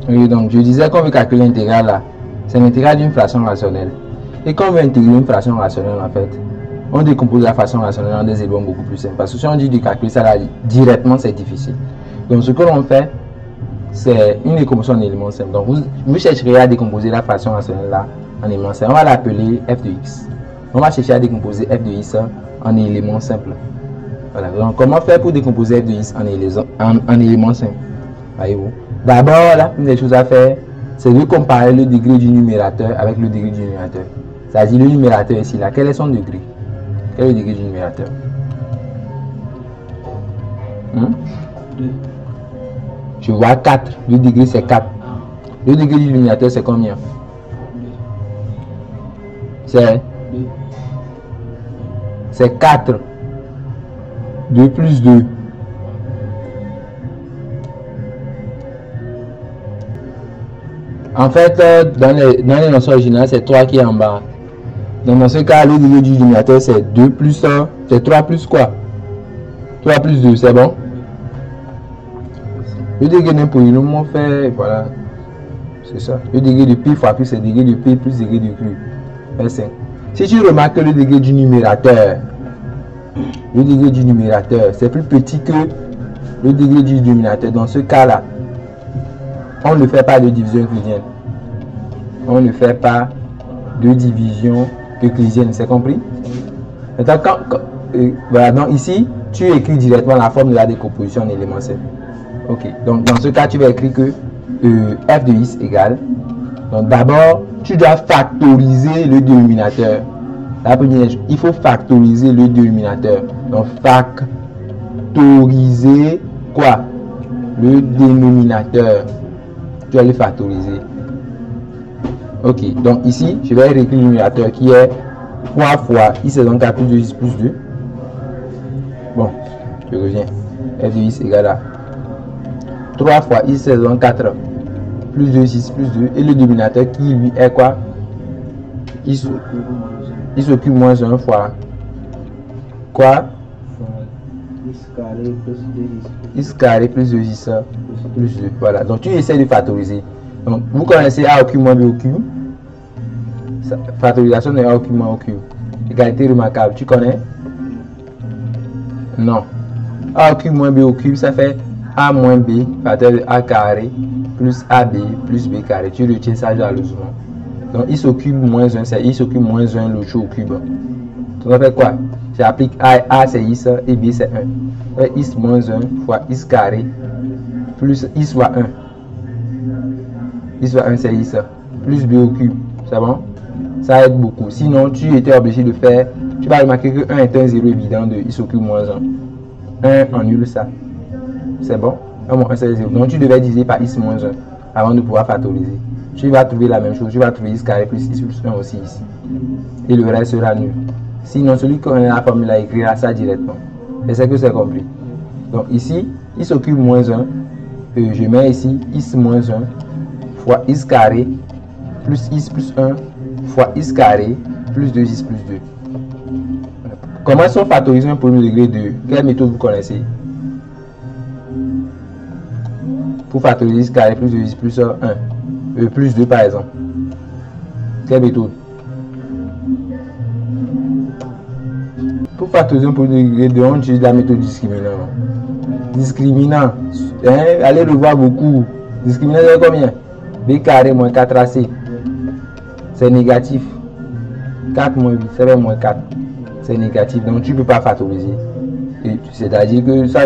Oui, donc je disais qu'on veut calculer l'intégrale là. C'est l'intégrale d'une fraction rationnelle. Et quand on veut intégrer une fraction rationnelle, en fait, on décompose la fraction rationnelle en des éléments beaucoup plus simples. Parce que si on dit de calculer ça là, directement, c'est difficile. Donc ce que l'on fait, c'est une décomposition en éléments simples. Donc vous chercherez à décomposer la fraction rationnelle là en éléments simples. On va l'appeler f de x. On va chercher à décomposer f de x en éléments simples. Voilà. Donc comment faire pour décomposer f de x en éléments simples? Voyez-vous. D'abord, la première chose à faire, c'est de comparer le degré du numérateur avec le degré du dénominateur. C'est-à-dire le numérateur ici là, quel est son degré? Quel est le degré du numérateur? 2. Je vois 4. Le degré c'est 4. Le degré du dénominateur c'est combien? C'est 4. 2 plus 2. En fait, dans les notions originales, c'est 3 qui est en bas. Donc dans ce cas, le degré du dénominateur c'est 2 plus 1. C'est 3 plus quoi? 3 plus 2, c'est bon? Le degré d'un polynôme, on fait, voilà. C'est ça. Le degré de P fois plus le degré de P plus le degré de Q. Fait 5. Si tu remarques que le degré du numérateur, c'est plus petit que le degré du dénominateur, dans ce cas-là, on ne fait pas de division euclidienne. On ne fait pas de division euclidienne, c'est compris? Maintenant, voilà, donc ici, tu écris directement la forme de la décomposition en éléments simples. Ok, donc dans ce cas, tu vas écrire que f de x égale. Donc d'abord, tu dois factoriser le dénominateur. La première, il faut factoriser le dénominateur. Donc factoriser quoi? Le dénominateur. Tu vas le factoriser. Ok, donc ici, je vais réécrire le dénominateur qui est 3 fois x est donc 4 plus 2 x plus 2. Bon, je reviens. F de x égale à 3 fois x est donc 4 plus 2 x plus 2. Et le dénominateur qui lui est quoi? X occupe moins 1 fois quoi? X carré plus 2x plus 2. Voilà, donc tu essaies de factoriser. Donc vous connaissez A au cube moins B au cube. Factorisation de A au cube moins au cube. Égalité remarquable, tu connais? Non. A au cube moins B au cube, ça fait A moins B facteur de A carré plus AB plus B carré. Tu retiens ça jalousement. Donc x au cube moins 1, c'est x au cube moins 1 l'autre au cube. Donc on fait quoi? J'applique A c'est x et B c'est 1. X moins 1 fois x carré plus x fois 1. X fois 1 c'est x plus B au cube. C'est bon? Ça aide beaucoup. Sinon tu étais obligé de faire. Tu vas remarquer que 1 est un 0 évident de x au cube moins 1. 1 annule ça. C'est bon? 1 moins 1 c'est 0. Donc tu devais diviser par x moins 1 avant de pouvoir factoriser. Tu vas trouver la même chose. Tu vas trouver x carré plus x plus 1 aussi ici. Et le reste sera nul. Sinon, celui qui connaît la formule écrira ça directement. Et c'est que c'est compris. Donc ici, x au cube moins 1. Je mets ici x moins 1 fois x carré plus x plus 1 fois x carré plus 2x plus 2. Comment est-ce qu'on factorise un premier degré de quelle méthode vous connaissez? Pour factoriser x carré plus 2x plus 1, plus 2 par exemple. Quelle méthode? Pour factoriser un premier degré de 1, on utilise la méthode discriminant. Discriminant, allez le voir beaucoup. Discriminant c'est combien? B carré moins 4ac. C'est négatif. 4 moins 8, ça fait moins 4. C'est négatif, donc tu ne peux pas factoriser. C'est-à-dire que ça,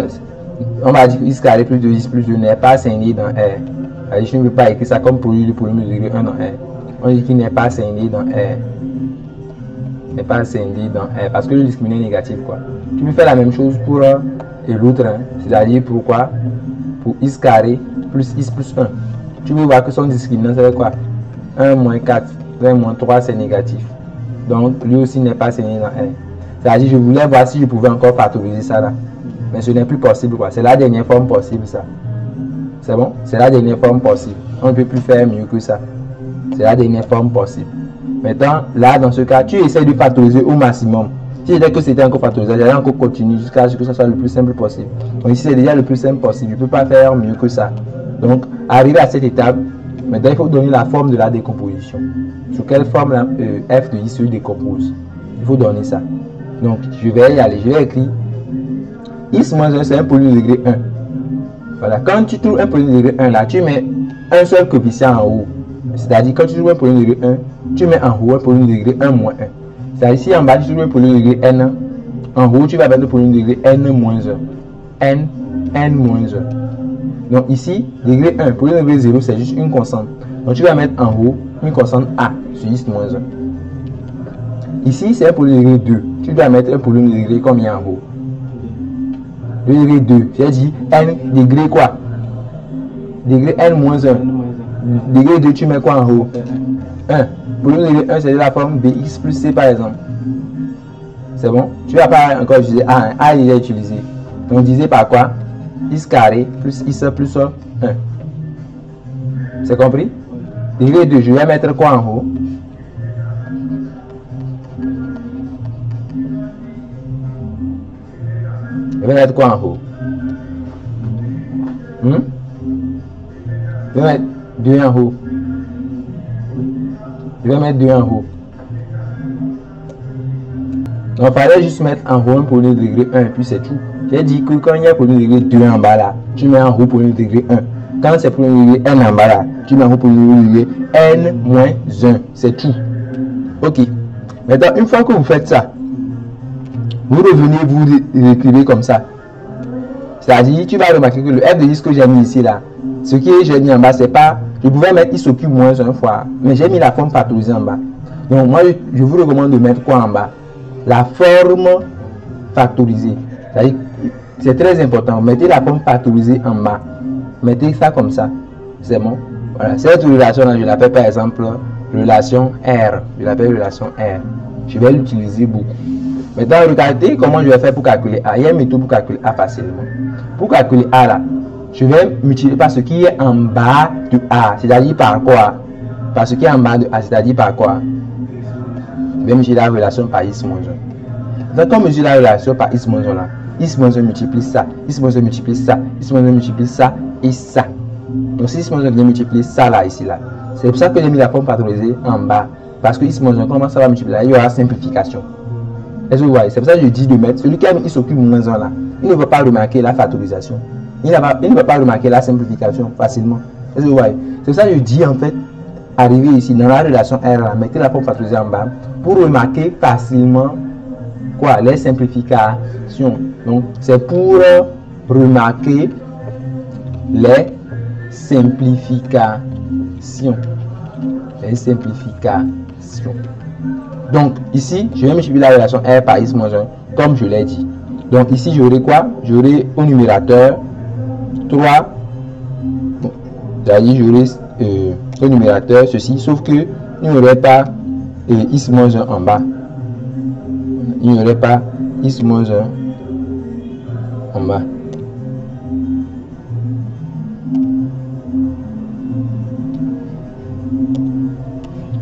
on va dire que x carré plus 2x plus 2 n'est pas scindé dans R. C'est-à-dire je ne peux pas écrire ça comme produit de premier degré 1 dans R. On dit qu'il n'est pas scindé dans R. N'est pas scindé dans R parce que le discriminant est négatif quoi. Tu peux faire la même chose pour l'autre, hein. C'est-à-dire pourquoi? Pour x carré plus x plus 1. Tu peux voir que son discriminant c'est quoi? 1 moins 4, 20 moins 3 c'est négatif. Donc lui aussi n'est pas scindé dans R. C'est-à-dire je voulais voir si je pouvais encore factoriser ça là. Mais ce n'est plus possible quoi. C'est la dernière forme possible ça. C'est bon? C'est la dernière forme possible. On ne peut plus faire mieux que ça. C'est la dernière forme possible. Maintenant, là, dans ce cas, tu essaies de factoriser au maximum. Si c'était que c'était encore factorisé, j'allais encore continuer jusqu'à ce que ça soit le plus simple possible. Donc ici, c'est déjà le plus simple possible. Je ne peux pas faire mieux que ça. Donc, arrivé à cette étape, maintenant il faut donner la forme de la décomposition. Sur quelle forme la, f de i se décompose. Il faut donner ça. Donc, je vais y aller. Je vais écrire x-1 c'est un polynôme de degré 1. Voilà. Quand tu trouves un polynôme de degré 1 là, tu mets un seul coefficient en haut. C'est-à-dire, quand tu trouves un polynôme de degré 1, tu mets en haut un polynôme de degré 1 moins 1. C'est-à-dire, ici en bas, tu trouves un polynôme de degré n. En haut, tu vas mettre le polynôme de degré n moins 1. n moins 1. Donc ici, degré 1, polynôme de degré 0, c'est juste une constante. Donc tu vas mettre en haut une constante a sur x moins 1. Ici, c'est un polynôme de degré 2. Tu dois mettre un polynôme de degré combien en haut? Le degré 2. J'ai dit n degré quoi? Degré n moins 1. Degré 2, tu mets quoi en haut? 1. Polynôme de degré 1, c'est de la forme bx plus c par exemple. C'est bon? Tu vas pas encore utiliser a. A il est utilisé. Donc divisé par quoi? X carré plus x plus 1. C'est compris? Degré 2, je vais mettre quoi en haut? Je vais mettre quoi en haut? Je vais mettre 2 en haut. Je vais mettre 2 en haut. Donc, il fallait juste mettre en haut un polynôme de degré 1 et puis c'est tout. J'ai dit que quand il y a un polynôme de degré 2 en bas là, tu mets en haut polynôme de degré 1. Quand c'est polynôme de degré n en bas là, tu mets en haut polynôme de degré n moins 1. C'est tout. Ok. Maintenant, une fois que vous faites ça, vous revenez, vous écrivez comme ça. C'est-à-dire, tu vas remarquer que le f de x que j'ai mis ici là, ce qui est j'ai mis en bas, c'est pas. Je pouvais mettre x au cube moins 1 fois, mais j'ai mis la forme factorisée en bas. Donc, moi, je vous recommande de mettre quoi en bas? La forme factorisée. C'est très important. Mettez la forme factorisée en bas. Mettez ça comme ça. C'est bon. Voilà. Cette relation-là, je l'appelle par exemple relation R. Je l'appelle relation R. Je vais l'utiliser beaucoup. Maintenant, regardez comment je vais faire pour calculer A. Il y a une méthode pour calculer A facilement. Pour calculer A là, je vais multiplier par ce qui est en bas de A. C'est-à-dire par quoi? Par ce qui est en bas de A. C'est-à-dire par quoi? Je vais multiplier la relation par x moins 1. Donc, quand on multiplie la relation par x moins 1 là, x moins 1 multiplie ça, x moins 1 multiplie ça, x moins 1 multiplie ça et ça. Donc, si x moins 1 vient multiplier ça là, ici là, c'est pour ça que j'ai mis la forme factorisée en bas. Parce que x moins 1, comment ça va multiplier là? Il y aura simplification. Est-ce que vous voyez? C'est pour ça que je dis de mettre celui qui a mis x au cube moins 1 là, il ne va pas remarquer la factorisation. Il ne va pas remarquer la simplification facilement. Est-ce que vous voyez? C'est pour ça que je dis en fait, arriver ici dans la relation R là, mettez la forme factorisée en bas pour remarquer facilement quoi? Les simplifications. Donc, c'est pour remarquer les simplifications. Les simplifications. Donc, ici, je vais multiplier la relation R par x moins 1, comme je l'ai dit. Donc, ici, j'aurai quoi? J'aurai au numérateur 3. C'est-à-dire, j'aurai au numérateur ceci, sauf que il n'y aurait pas x moins 1 en bas. Il n'y aurait pas x moins 1 en bas.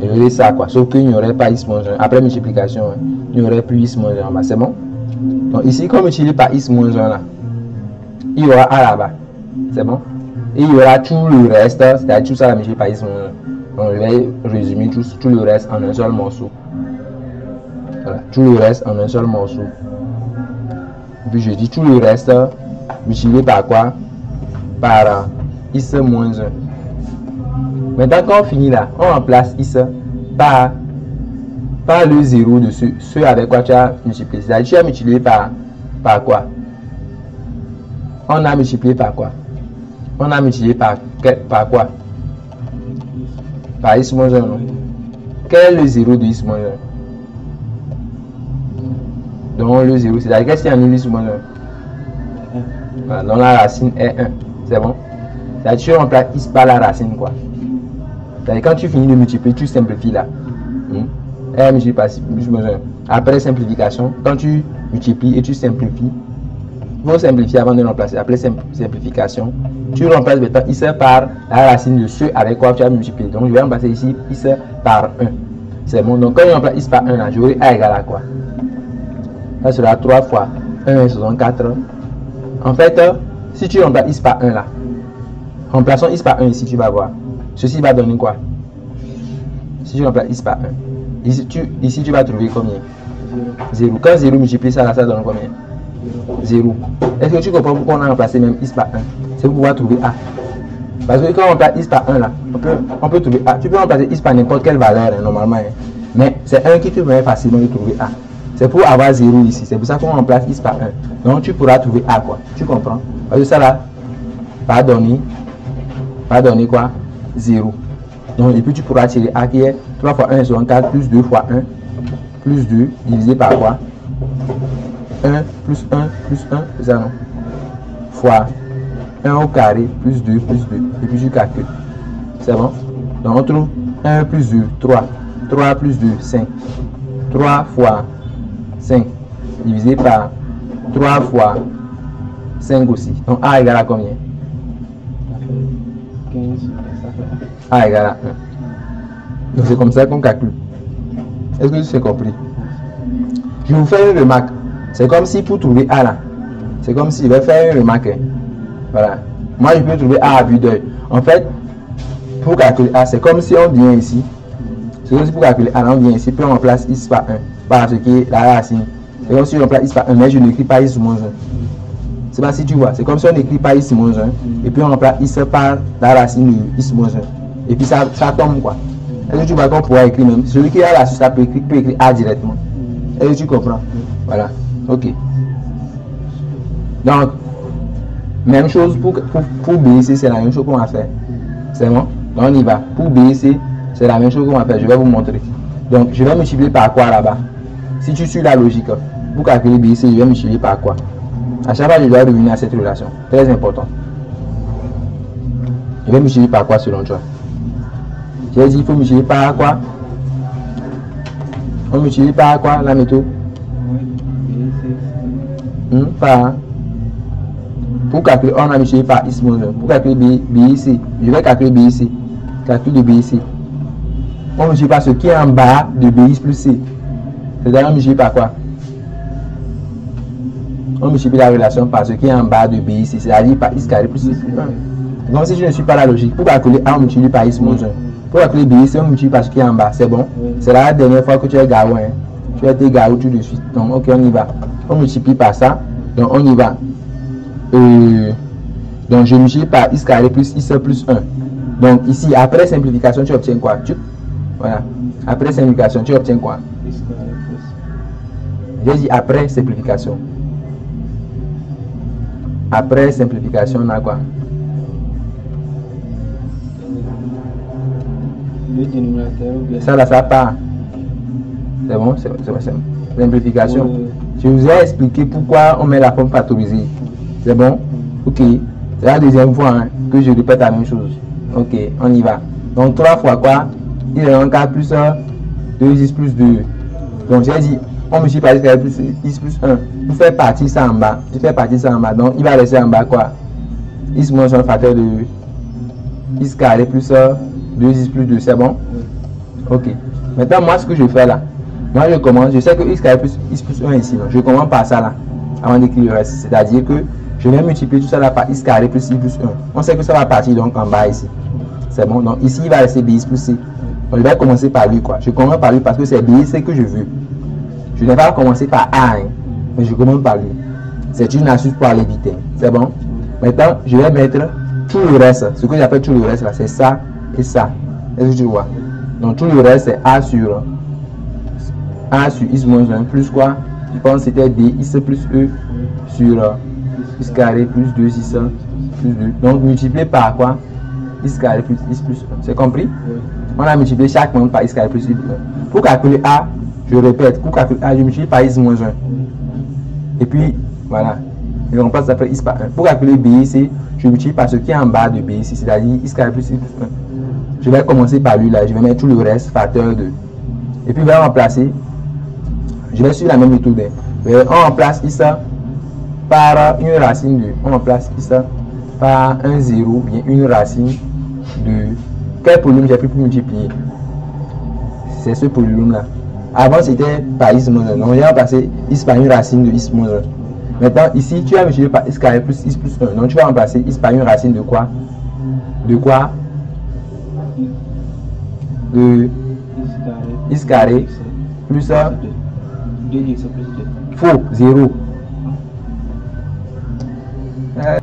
Il y aurait ça quoi, sauf qu'il n'y aurait pas x moins 1. Après multiplication, il n'y aurait plus x moins 1 en bas. C'est bon? Donc ici, comme multiplié par x moins 1 là, il y aura a là-bas. C'est bon? Et il y aura tout le reste, c'est-à-dire tout ça la multiplié par x moins 1. Donc je vais résumer tout le reste en un seul morceau. Voilà, tout le reste en un seul morceau. Puis je dis tout le reste multiplié par quoi? Par x moins 1. Maintenant, quand on finit là, on remplace x par le 0 de ce avec quoi tu as multiplié. C'est-à-dire tu as multiplié par quoi? On a multiplié par quoi? On a multiplié par quoi? Par x moins 1, non? Quel est le 0 de x moins 1? Donc le 0, c'est-à-dire qu'est-ce qu'il y a en x moins 1? Voilà, donc la racine est 1. C'est bon? C'est-à-dire tu remplaces x par la racine quoi? C'est-à-dire quand tu finis de multiplier, tu simplifies là. R multiplié par x moins 1. Après simplification, quand tu multiplies et tu simplifies, il faut simplifier avant de remplacer. Après simplification, tu remplaces maintenant x par la racine de ce avec quoi tu as multiplié. Donc je vais remplacer ici x par 1. C'est bon. Donc quand je remplace x par 1 là, j'aurai a égale à quoi? Ça sera 3 fois 1 est 64. En fait, si tu remplaces x par 1 là, Remplaçons x par 1 ici, tu vas voir. Ceci va donner quoi? Si tu remplaces x par 1, ici tu vas trouver combien? 0. Quand 0 multiplie ça, là, ça donne combien? 0. Est-ce que tu comprends pourquoi on a remplacé même x par 1? C'est pour pouvoir trouver a. Parce que quand on remplace x par 1 là, on peut trouver a. Tu peux remplacer x par n'importe quelle valeur hein, normalement. Hein. Mais c'est 1 qui te permet facilement de trouver a. C'est pour avoir 0 ici. C'est pour ça qu'on remplace x par 1. Donc tu pourras trouver a quoi. Tu comprends? Parce que ça là va donner quoi? 0. Donc et puis tu pourras tirer a qui est 3 fois 1 est 4 plus 2 fois 1 plus 2 divisé par quoi? 1 plus 1 plus 1, c'est ça non? Fois 1 au carré plus 2 plus 2. Et puis je calcule. C'est bon? Donc on trouve 1 plus 2, 3. 3 plus 2, 5. 3 fois 5 divisé par 3 fois 5 aussi. Donc A égale à combien? 15. A égale à 1. Donc c'est comme ça qu'on calcule. Est-ce que tu as compris? Je vous fais une remarque. C'est comme si pour trouver A là, c'est comme si je vais faire une remarque. Hein. Voilà. Moi je peux trouver A à vue d'œil. En fait, pour calculer A, c'est comme si on vient ici. C'est comme si pour calculer A, on vient ici, puis on remplace x par 1 par ce qui est la racine. C'est comme si je remplace x par 1, mais je n'écris pas x moins 1. C'est pas si tu vois. C'est comme si on n'écrit pas x moins 1, et puis on remplace x par la racine de x moins 1. Et puis ça tombe quoi. Est-ce que tu vois qu'on pourra écrire même? Celui qui a la suite, ça peut écrire A directement. Est-ce que tu comprends? Voilà. Ok. Donc, même chose pour B ici, c'est la même chose qu'on va faire. C'est bon? Donc on y va. Pour B ici, c'est la même chose qu'on va faire. Je vais vous montrer. Donc, je vais multiplier par quoi là-bas? Si tu suis la logique, pour calculer B ici, je vais multiplier par quoi? À chaque fois, je dois revenir à cette relation. Très important. Je vais multiplier par quoi selon toi? J'ai dit il faut multiplier par quoi? On multiplie par quoi la méthode? Par. Pour calculer, on a multiplié par x moins 1. Pour calculer B ici, je vais calculer B ici. Calcul de B ici. On multiplie par ce qui est en bas de BX plus C. C'est-à-dire on multiplie par quoi? On multiplie la relation par ce qui est en bas de B ici, c'est-à-dire par x carré plus C plus 1. Donc si je ne suis pas la logique, pour calculer A, on multiplie par x moins 1. Pour calculer B ici, on multiplie par ce qui est en bas. C'est bon? C'est la dernière fois que tu es garou. Hein. Tu as été garou tout de suite. Donc ok, on y va. On multiplie par ça. Donc on y va. Donc je multiplie par x carré plus x plus 1. Donc ici, après simplification, tu obtiens quoi? Voilà. Après simplification, tu obtiens quoi? J'ai dit après simplification. Après simplification, on a quoi? Ça là, ça part. C'est bon? C'est simplification. Je vous ai expliqué pourquoi on met la forme factorisée. C'est bon? Ok. C'est la deuxième fois hein, que je répète la même chose. Ok, on y va. Donc 3 fois quoi? Il est en 4 plus 1, 2x plus 2. Donc j'ai dit, on multiplie par x plus 1. Vous faites partir ça en bas. Tu fais partir ça en bas. Donc il va rester en bas quoi? X moins un facteur de x carré plus 2x plus 2. C'est bon? Ok. Maintenant, moi, ce que je fais là, moi je commence, je sais que x carré plus x plus 1 ici. Donc, je commence par ça là, avant d'écrire le reste. C'est-à-dire que je vais multiplier tout ça là par x carré plus x plus 1. On sait que ça va partir donc en bas ici. C'est bon? Donc ici, il va rester bx plus c. Donc, je vais commencer par lui quoi. Je commence par lui parce que c'est bc que je veux. Je n'ai pas commencé par a, hein, mais je commence par lui. C'est une astuce pour aller vite. Hein. C'est bon? Maintenant, je vais mettre tout le reste. Ce que j'appelle tout le reste là, c'est ça et ça. Est-ce que tu vois? Donc tout le reste c'est a sur x moins 1 plus quoi? Je pense que c'était dx plus e sur x carré plus 2x plus 2. Donc multiplié par quoi? X carré plus x plus 1. C'est compris? On a multiplié chaque membre par x carré plus x plus 1. Pour calculer a, je répète, pour calculer a, je multiplie par x moins 1. Et puis voilà. Je remplace après x par 1. Pour calculer b ici, je multiplie par ce qui est en bas de b ici, c'est-à-dire x carré plus x plus 1. Je vais commencer par lui là, je vais mettre tout le reste, facteur 2. Et puis je vais remplacer, je vais suivre la même méthode. On remplace x par une racine de, on remplace x par un 0, bien une racine de, quel polynôme j'ai pris pour multiplier? C'est ce polynôme là. Avant c'était par x moins 1, donc j'ai remplacé x par une racine de x moins 1. Maintenant ici tu as multiplié par x carré plus x plus 1, donc tu vas remplacer x par une racine de quoi? de quoi? De x carré plus 2x plus 2. Faux, 0.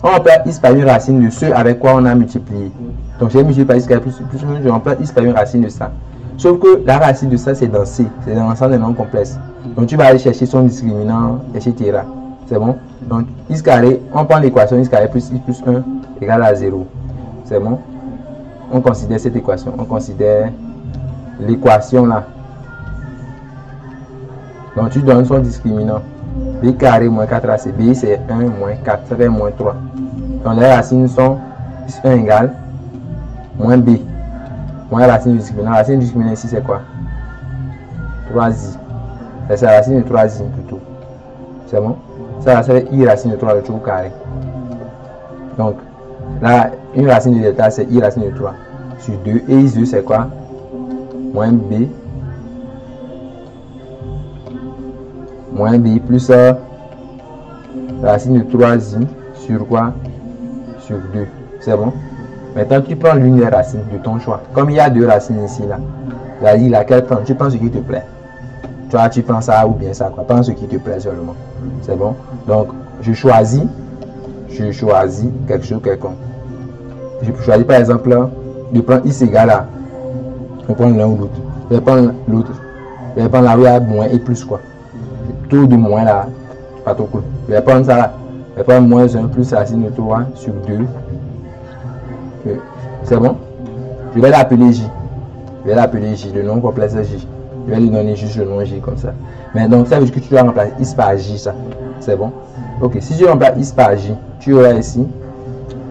On remplace x par une racine de ce avec quoi on a multiplié. Donc j'ai multiplié par x carré plus 1, je remplace x par une racine de ça. Sauf que la racine de ça c'est dans C, c'est dans l'ensemble des nombres complexes. Donc tu vas aller chercher son discriminant, etc. C'est bon? Donc x carré, on prend l'équation x carré plus x plus 1 égale à 0. C'est bon? On considère cette équation, on considère l'équation là. Donc tu donnes son discriminant. B carré moins 4ac. B c'est 1 moins 4, ça fait moins 3. Donc les racines sont x1 égale moins b. Moins la racine du discriminant. La racine du discriminant ici c'est quoi? 3i. C'est la racine de 3i plutôt. C'est bon? Ça fait i racine de 3 le tout au carré. Donc là, une racine de delta c'est i racine de 3 sur 2. Et i2 c'est quoi? Moins b. Moins b plus la racine de 3i sur quoi? Sur 2. C'est bon? Maintenant, tu prends l'une des racines de ton choix. Comme il y a deux racines ici, là. Vas-y, laquelle prendre? Tu prends ce qui te plaît. Tu prends ça ou bien ça, quoi. Prends ce qui te plaît seulement. C'est bon? Donc, je choisis quelque chose, quelconque. Je peux choisir par exemple, là, de prendre x égale à. Je vais prendre l'un ou l'autre. Je vais prendre l'autre. Je vais prendre là où il y a moins et plus, quoi. Tout de moins là, pas trop cool. Je vais prendre ça là. Je vais prendre moins 1 plus racine de 3 sur 2. C'est bon? Je vais l'appeler J. Je vais l'appeler J, le nom complexe J. Je vais lui donner juste le nom J comme ça. Mais donc ça veut dire que tu dois remplacer x par J, ça. C'est bon? Ok, si tu remplaces x par J, tu auras ici.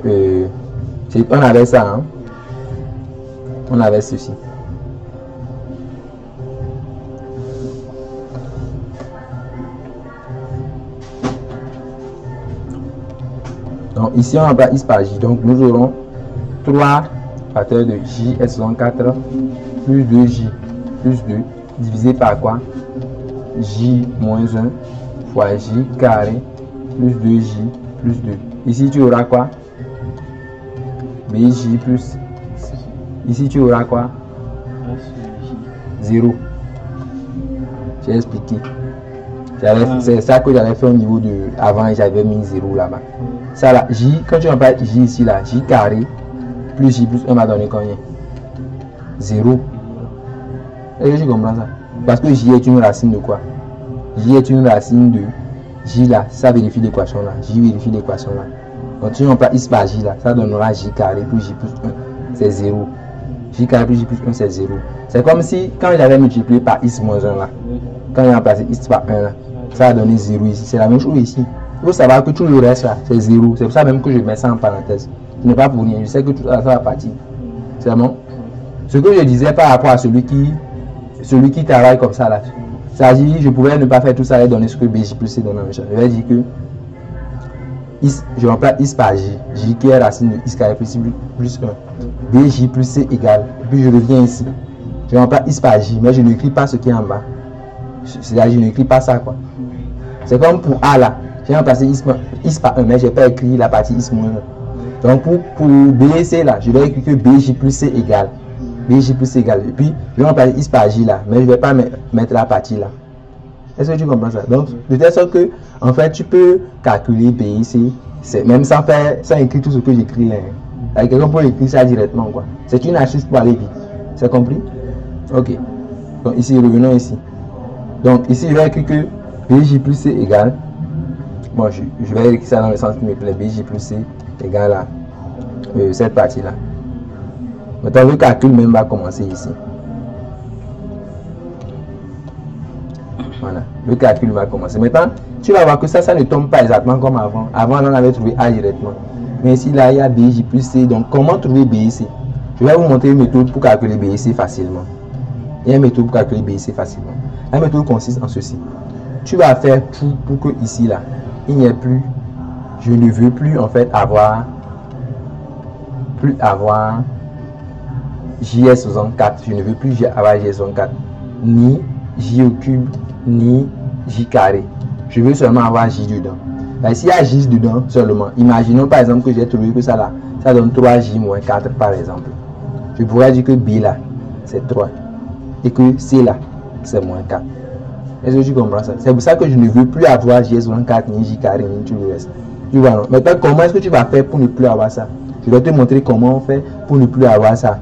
On avait ça, hein? On avait ceci. Donc ici on remplace x par J. Donc nous aurons 3 facteurs de J epsilon 4 plus 2J plus 2 divisé par quoi? J moins 1 fois J carré plus 2J plus 2. Ici tu auras quoi? BJ plus. Ici tu auras quoi? 0. J'ai expliqué. C'est ça que j'avais fait au niveau de. Avant j'avais mis 0 là-bas. Ça là, J, quand tu remplaces J ici là, J carré plus J plus 1 m'a donné combien? 0. Est-ce que tu comprends ça? Parce que J est une racine de quoi? J est une racine de J là, ça vérifie l'équation là. J vérifie l'équation là. Donc tu remplaces x par J là, ça donnera J carré plus J plus 1, c'est 0. J carré plus J plus 1 c'est 0. C'est comme si quand j'avais multiplié par x moins 1 là, quand j'ai remplacé x par 1 là, ça a donné 0 ici. C'est la même chose ici. Il faut savoir que tout le reste là, c'est 0. C'est pour ça même que je mets ça en parenthèse. Ce n'est pas pour rien. Je sais que tout ça va partir. C'est bon? Ce que je disais par rapport à celui qui travaille comme ça là, ça dit je pouvais ne pas faire tout ça et donner ce que BJ plus C donne en méchant. Je vais dire que je remplace x par J. J qui est racine de x carré plus 1. BJ plus C égale. Et puis je reviens ici. Je remplace x par J, mais je n'écris pas ce qui est en bas. C'est-à-dire je n'écris pas ça quoi. C'est comme pour A là. J'ai remplacé x par 1, mais je n'ai pas écrit la partie x moins 1. Donc pour B et C là, je vais écrire que BJ plus C égale. BJ plus C égale. Et puis je vais remplacer x par J là, mais je ne vais pas mettre la partie là. Est-ce que tu comprends ça? Donc de telle sorte que en fait tu peux calculer B et C, même sans écrire tout ce que j'écris là. Avec quelqu'un peut écrire ça directement quoi. C'est une astuce pour aller vite. C'est compris? Ok. Donc ici, revenons ici. Donc ici je vais écrire que BJ plus C égale. Bon, je vais écrire ça dans le sens qui me plaît. BJ plus C égale à cette partie-là. Maintenant, le calcul même va commencer ici. Voilà, le calcul va commencer. Maintenant, tu vas voir que ça ne tombe pas exactement comme avant. Avant, on avait trouvé A directement. Mais ici, là, il y a BJ plus C. Donc, comment trouver B et C? Je vais vous montrer une méthode pour calculer B et C facilement. Il y a une méthode pour calculer B et C facilement. La méthode consiste en ceci. Tu vas faire tout pour que ici, là, il n'y ait plus, je ne veux plus en fait avoir JS64, je ne veux plus avoir JS64, ni J au cube, ni J carré. Je veux seulement avoir J dedans. S'il y a J dedans seulement, imaginons par exemple que j'ai trouvé que ça là, ça donne 3J moins 4 par exemple. Je pourrais dire que B là, c'est 3. Et que C là, c'est moins 4. Est-ce que tu comprends ça? C'est pour ça que je ne veux plus avoir JS moins 4, ni J carré, ni tout le reste. Tu vois, non? Maintenant, comment est-ce que tu vas faire pour ne plus avoir ça? Je vais te montrer comment on fait pour ne plus avoir ça.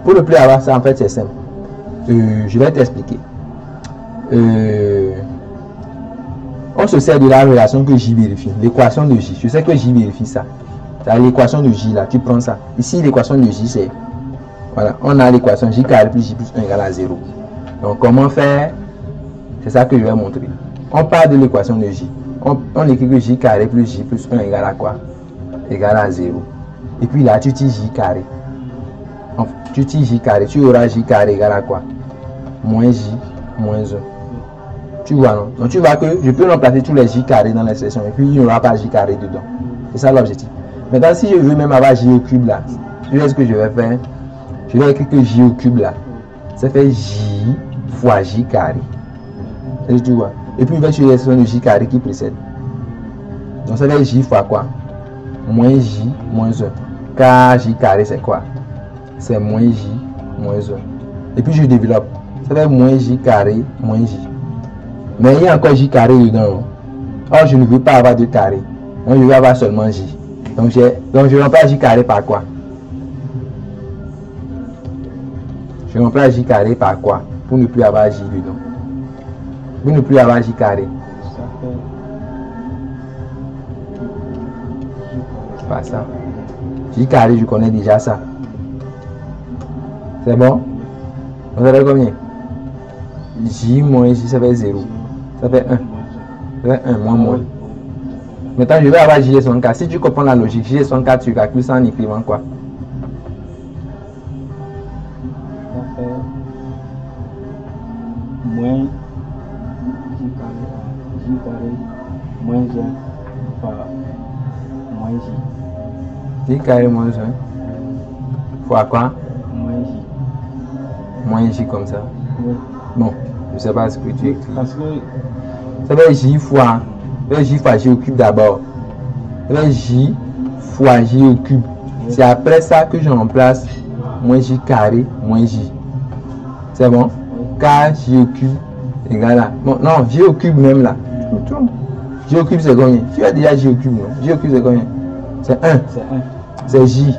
Pour ne plus avoir ça, en fait, c'est simple. Je vais t'expliquer. On se sert de la relation que J vérifie, l'équation de J. Je sais que J vérifie ça. L'équation de J là, tu prends ça. Ici, l'équation de J, c'est. Voilà, on a l'équation J carré plus J plus 1 égale à 0. Donc, comment faire? C'est ça que je vais montrer. On part de l'équation de J. On écrit que J carré plus J plus 1 égale à quoi? Égale à 0. Et puis là, tu tires J carré. Enfin, tu tires J carré, tu auras J carré égale à quoi? Moins J moins 1. Tu vois, non? Donc, tu vois que je peux remplacer tous les J carrés dans l'expression et puis il n'y aura pas J carré dedans. C'est ça l'objectif. Maintenant, si je veux même avoir J au cube là, tu vois ce que je vais faire? Je vais écrire que J au cube là, ça fait J fois J carré. Et tu vois? Et puis, il va sur l'expression de J carré qui précède. Donc, ça fait J fois quoi? Moins J moins 1. Car J carré, c'est quoi? C'est moins J moins 1. Et puis, je développe. Ça fait moins J carré moins J. Mais il y a encore J carré dedans. Or, je ne veux pas avoir de carré. Donc, je vais avoir seulement J. Donc, je remplace J carré par quoi? Je remplace J carré par quoi? Pour ne plus avoir J dedans. Pour ne plus avoir J carré. Pas ça. J carré, je connais déjà ça. C'est bon? Vous avez combien? J moins J, ça fait 0. Ça fait 1. Ça fait 1 moins. Maintenant, je vais avoir J et son 4. Si tu comprends la logique, J et son 4, tu calcules ça en écrivant quoi? Ça fait moins J carré moins 1 par moins J. J carré moins 1 fois quoi? Moins J. Moins J comme ça. Oui. Bon, je ne sais pas ce que tu écris. Parce que Ça fait J fois J au cube d'abord. Ça fait J fois J au cube. C'est après ça que je remplace moins J carré moins J. C'est bon? Car J au cube égale à. Bon, non, J au cube même là. J au cube c'est combien? Tu as déjà J au cube, non? J au cube c'est combien? C'est 1. c'est 1. C'est J.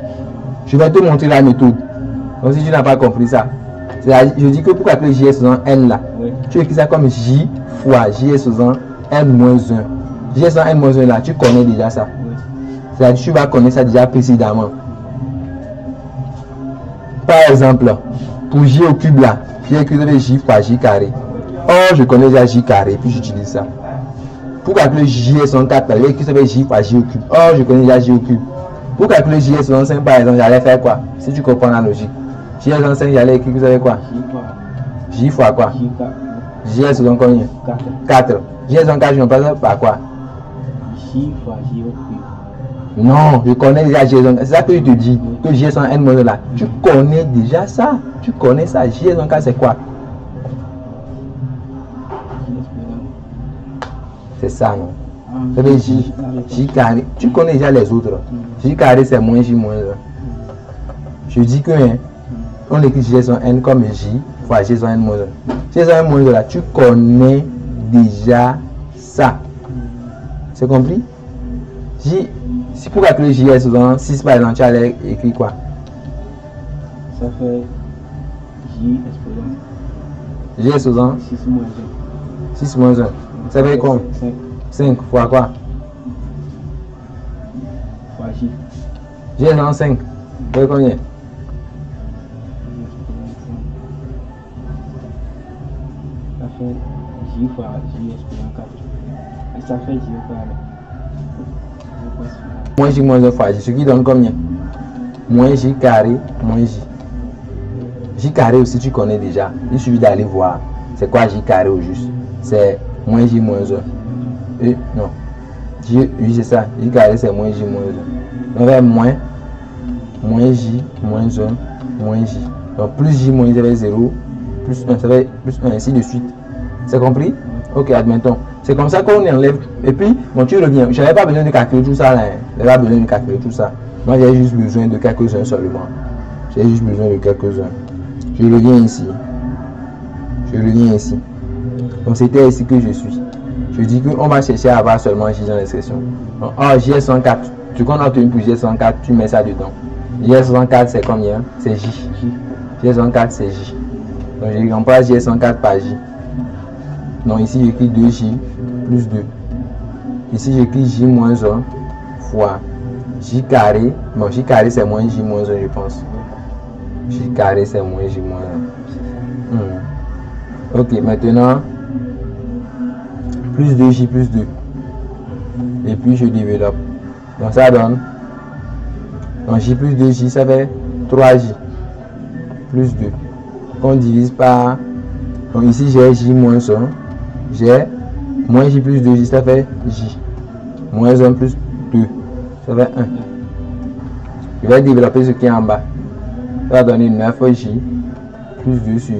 Je vais te montrer la méthode. Donc si tu n'as pas compris ça, je dis que pour calculer J est sous N là, Oui. tu écris ça comme J fois J est sous N moins 1. J est sous N moins 1 là, tu connais déjà ça. Oui. C'est-à-dire tu vas connaître ça déjà précédemment. Par exemple, pour J au cube là, j'ai écrit J fois J carré. Or, je connais déjà J carré, puis j'utilise ça. Pour calculer J est son 4, j'ai écrit J fois J au cube. Or, je connais déjà J au cube. Pour calculer J est son 5, par exemple, j'allais faire quoi? Si tu comprends la logique. J est son 5, j'allais écrire, vous savez quoi? J fois quoi? J carré. J est son combien? 4. 4. J est son 4, je remplace par quoi? J fois J au cube. Non, je connais déjà J est son 4. C'est ça que je te dis. Que J est son N moins là. Tu connais déjà ça. Tu connais ça. J est son 4, c'est quoi? C'est ça, non? Ça veut dire J carré. Tu connais déjà les autres. J carré, c'est moins J moins 1. Je dis que on écrit J sur N comme J fois J sur N moins 1. J sur N moins 1 là, tu connais déjà ça. C'est compris? J, si pour calculer J sur 6 par exemple, tu allais écrire quoi? Ça fait J exposant. J sur 6 moins 6 moins 1. Ça fait combien? 5 5 fois quoi? fois J. J sur 5. Ça fait combien? Ça fait J fois J exposant 4. Et ça fait J au carré. Moins J moins 1 fois J, ce qui donne combien? Moins J carré moins J. J carré aussi tu connais déjà. Il suffit d'aller voir. C'est quoi J carré au juste? C'est moins J moins 1. Et non. J, oui c'est ça. J carré c'est moins J moins 1. Donc vers moins J moins 1 moins J. Donc plus J moins 1 ça fait 0. Plus 1 ça fait plus 1 ainsi de suite. C'est compris? Ok, admettons. C'est comme ça qu'on enlève. Et puis, bon, tu reviens. Je n'avais pas besoin de calculer tout ça là. Je n'avais pas besoin de calculer tout ça. Moi, j'ai juste besoin de quelques-uns seulement. J'ai juste besoin de quelques-uns. Je reviens ici. Je reviens ici. Donc, c'était ici que je suis. Je dis qu'on va chercher à avoir seulement J dans l'expression. Donc, oh, JS104. Ce qu'on a obtenu pour JS104, tu mets ça dedans. JS104, c'est combien? C'est J. JS104, c'est J. Donc, je remplace JS104 par J. Donc, ici, j'écris 2J plus 2. Ici, j'écris J moins 1 fois J carré. Bon, J carré, c'est moins J moins 1, je pense. J carré, c'est moins J moins 1. Ok, maintenant, plus 2J plus 2. Et puis, je développe. Donc, ça donne. Donc, J plus 2J, ça fait 3J plus 2. On divise par. Donc, ici, j'ai J moins 1. J'ai moins J plus 2J, ça fait J. Moins 1 plus 2, ça fait 1. Je vais développer ce qui est en bas. Ça va donner 9J plus 2 sur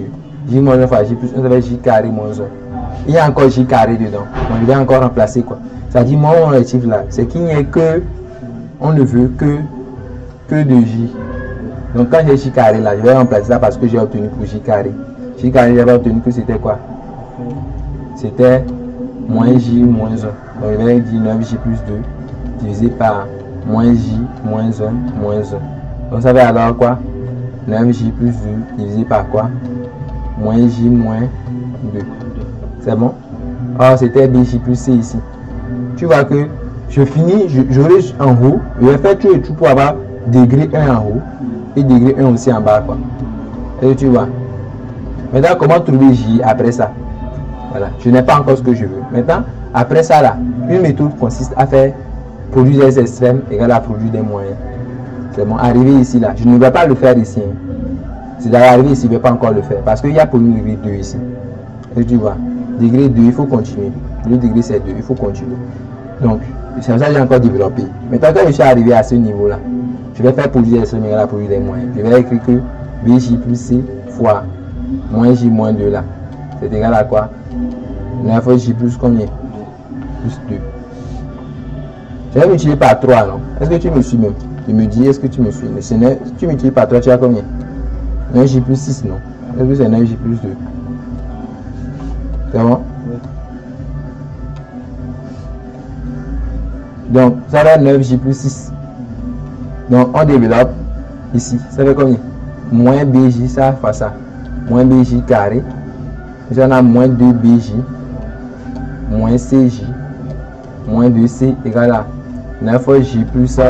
J moins 1 fois J plus 1, ça fait J carré moins 1. Il y a encore J carré dedans. Donc, je vais encore remplacer quoi. Ça dit, mon objectif là, c'est qu'il n'y ait que. On ne veut que de J. Donc, quand j'ai J carré là, je vais remplacer ça parce que j'ai obtenu pour J carré. J carré, j'avais obtenu que c'était quoi? C'était moins J moins 1. Donc, je vais dire 9J plus 2 divisé par moins J moins 1 moins 1. Donc, ça fait alors quoi? 9J plus 2 divisé par quoi? Moins J moins 2. C'est bon? Or, c'était BJ plus C ici. Tu vois que je finis, j'aurai en haut, je vais faire tout et tout pour avoir degré 1 en haut et degré 1 aussi en bas, quoi. Et tu vois. Maintenant, comment trouver J après ça? Voilà, je n'ai pas encore ce que je veux. Maintenant, après ça, là, une méthode consiste à faire produit des extrêmes égale à produit des moyens. C'est bon, arriver ici, là, je ne vais pas le faire ici. Hein. C'est d'arriver ici, je ne vais pas encore le faire parce qu'il y a pour nous degré 2 ici. Et tu vois, degré 2, il faut continuer. Le degré c'est 2, il faut continuer. Donc, c'est ça que j'ai encore développé. Maintenant que je suis arrivé à ce niveau-là, je vais faire produit des extrêmes égale à produit des moyens. Je vais écrire que BJ plus C fois moins J moins 2 là. C'est égal à quoi? 9J plus combien? Plus 2. Je vais multiplier par 3, non? Est-ce que tu me suis même? Tu me dis, est-ce que tu me suis? Si tu multiplies par 3, tu as combien? 9J plus 6, non? Est-ce que c'est 9J plus 2? C'est bon? Oui. Donc, ça va 9J plus 6. Donc, on développe ici. Ça fait combien? Moins BJ, ça fois ça. Moins BJ carré. Ici, on a moins 2BJ. Moins CJ. Moins 2C égale à 9J plus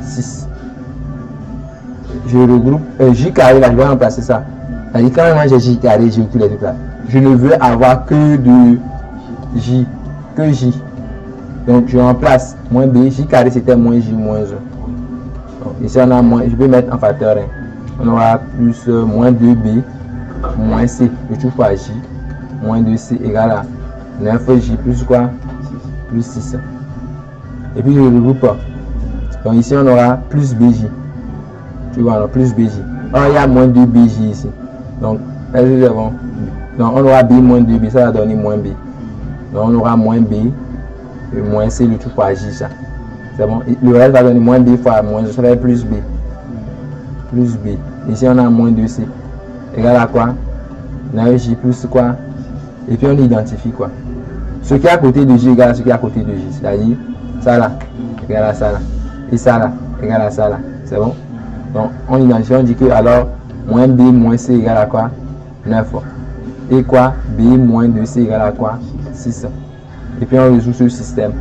6. Je regroupe. J carré, là, je vais remplacer ça. C'est-à-dire, quand même, j'ai J carré, j'ai tous les deux là. Je ne veux avoir que de J. Que J. Donc, je remplace moins B. J carré, c'était moins J moins 1. Donc, ici, on a moins. Je vais mettre en facteur 1. On aura plus moins 2B moins C. Le tout fois J moins 2C égale à 9J plus quoi? Plus 6. Et puis, je regroupe. Donc, ici, on aura plus BJ. Tu vois, alors, plus BJ. Oh, il y a moins 2BJ ici. Donc, bon. Donc, on aura B moins 2B. Ça va donner moins B. Donc, on aura moins B. Et moins C, le tout fois J, ça. C'est bon. Et le reste va donner moins B fois moins 2. Ça va être plus B. Plus B. Ici, on a moins 2C. Égal à quoi? 9J plus quoi? Et puis, on identifie quoi? Ce qui est à côté de J égale à ce qui est à côté de J. C'est-à-dire, ça là, égale à ça là. Et ça là, égale à ça là. C'est bon? Donc, on identifie, on dit que alors, moins B moins C égale à quoi? 9. Et quoi? B moins 2C égale à quoi? 6. Et puis, on résout ce système.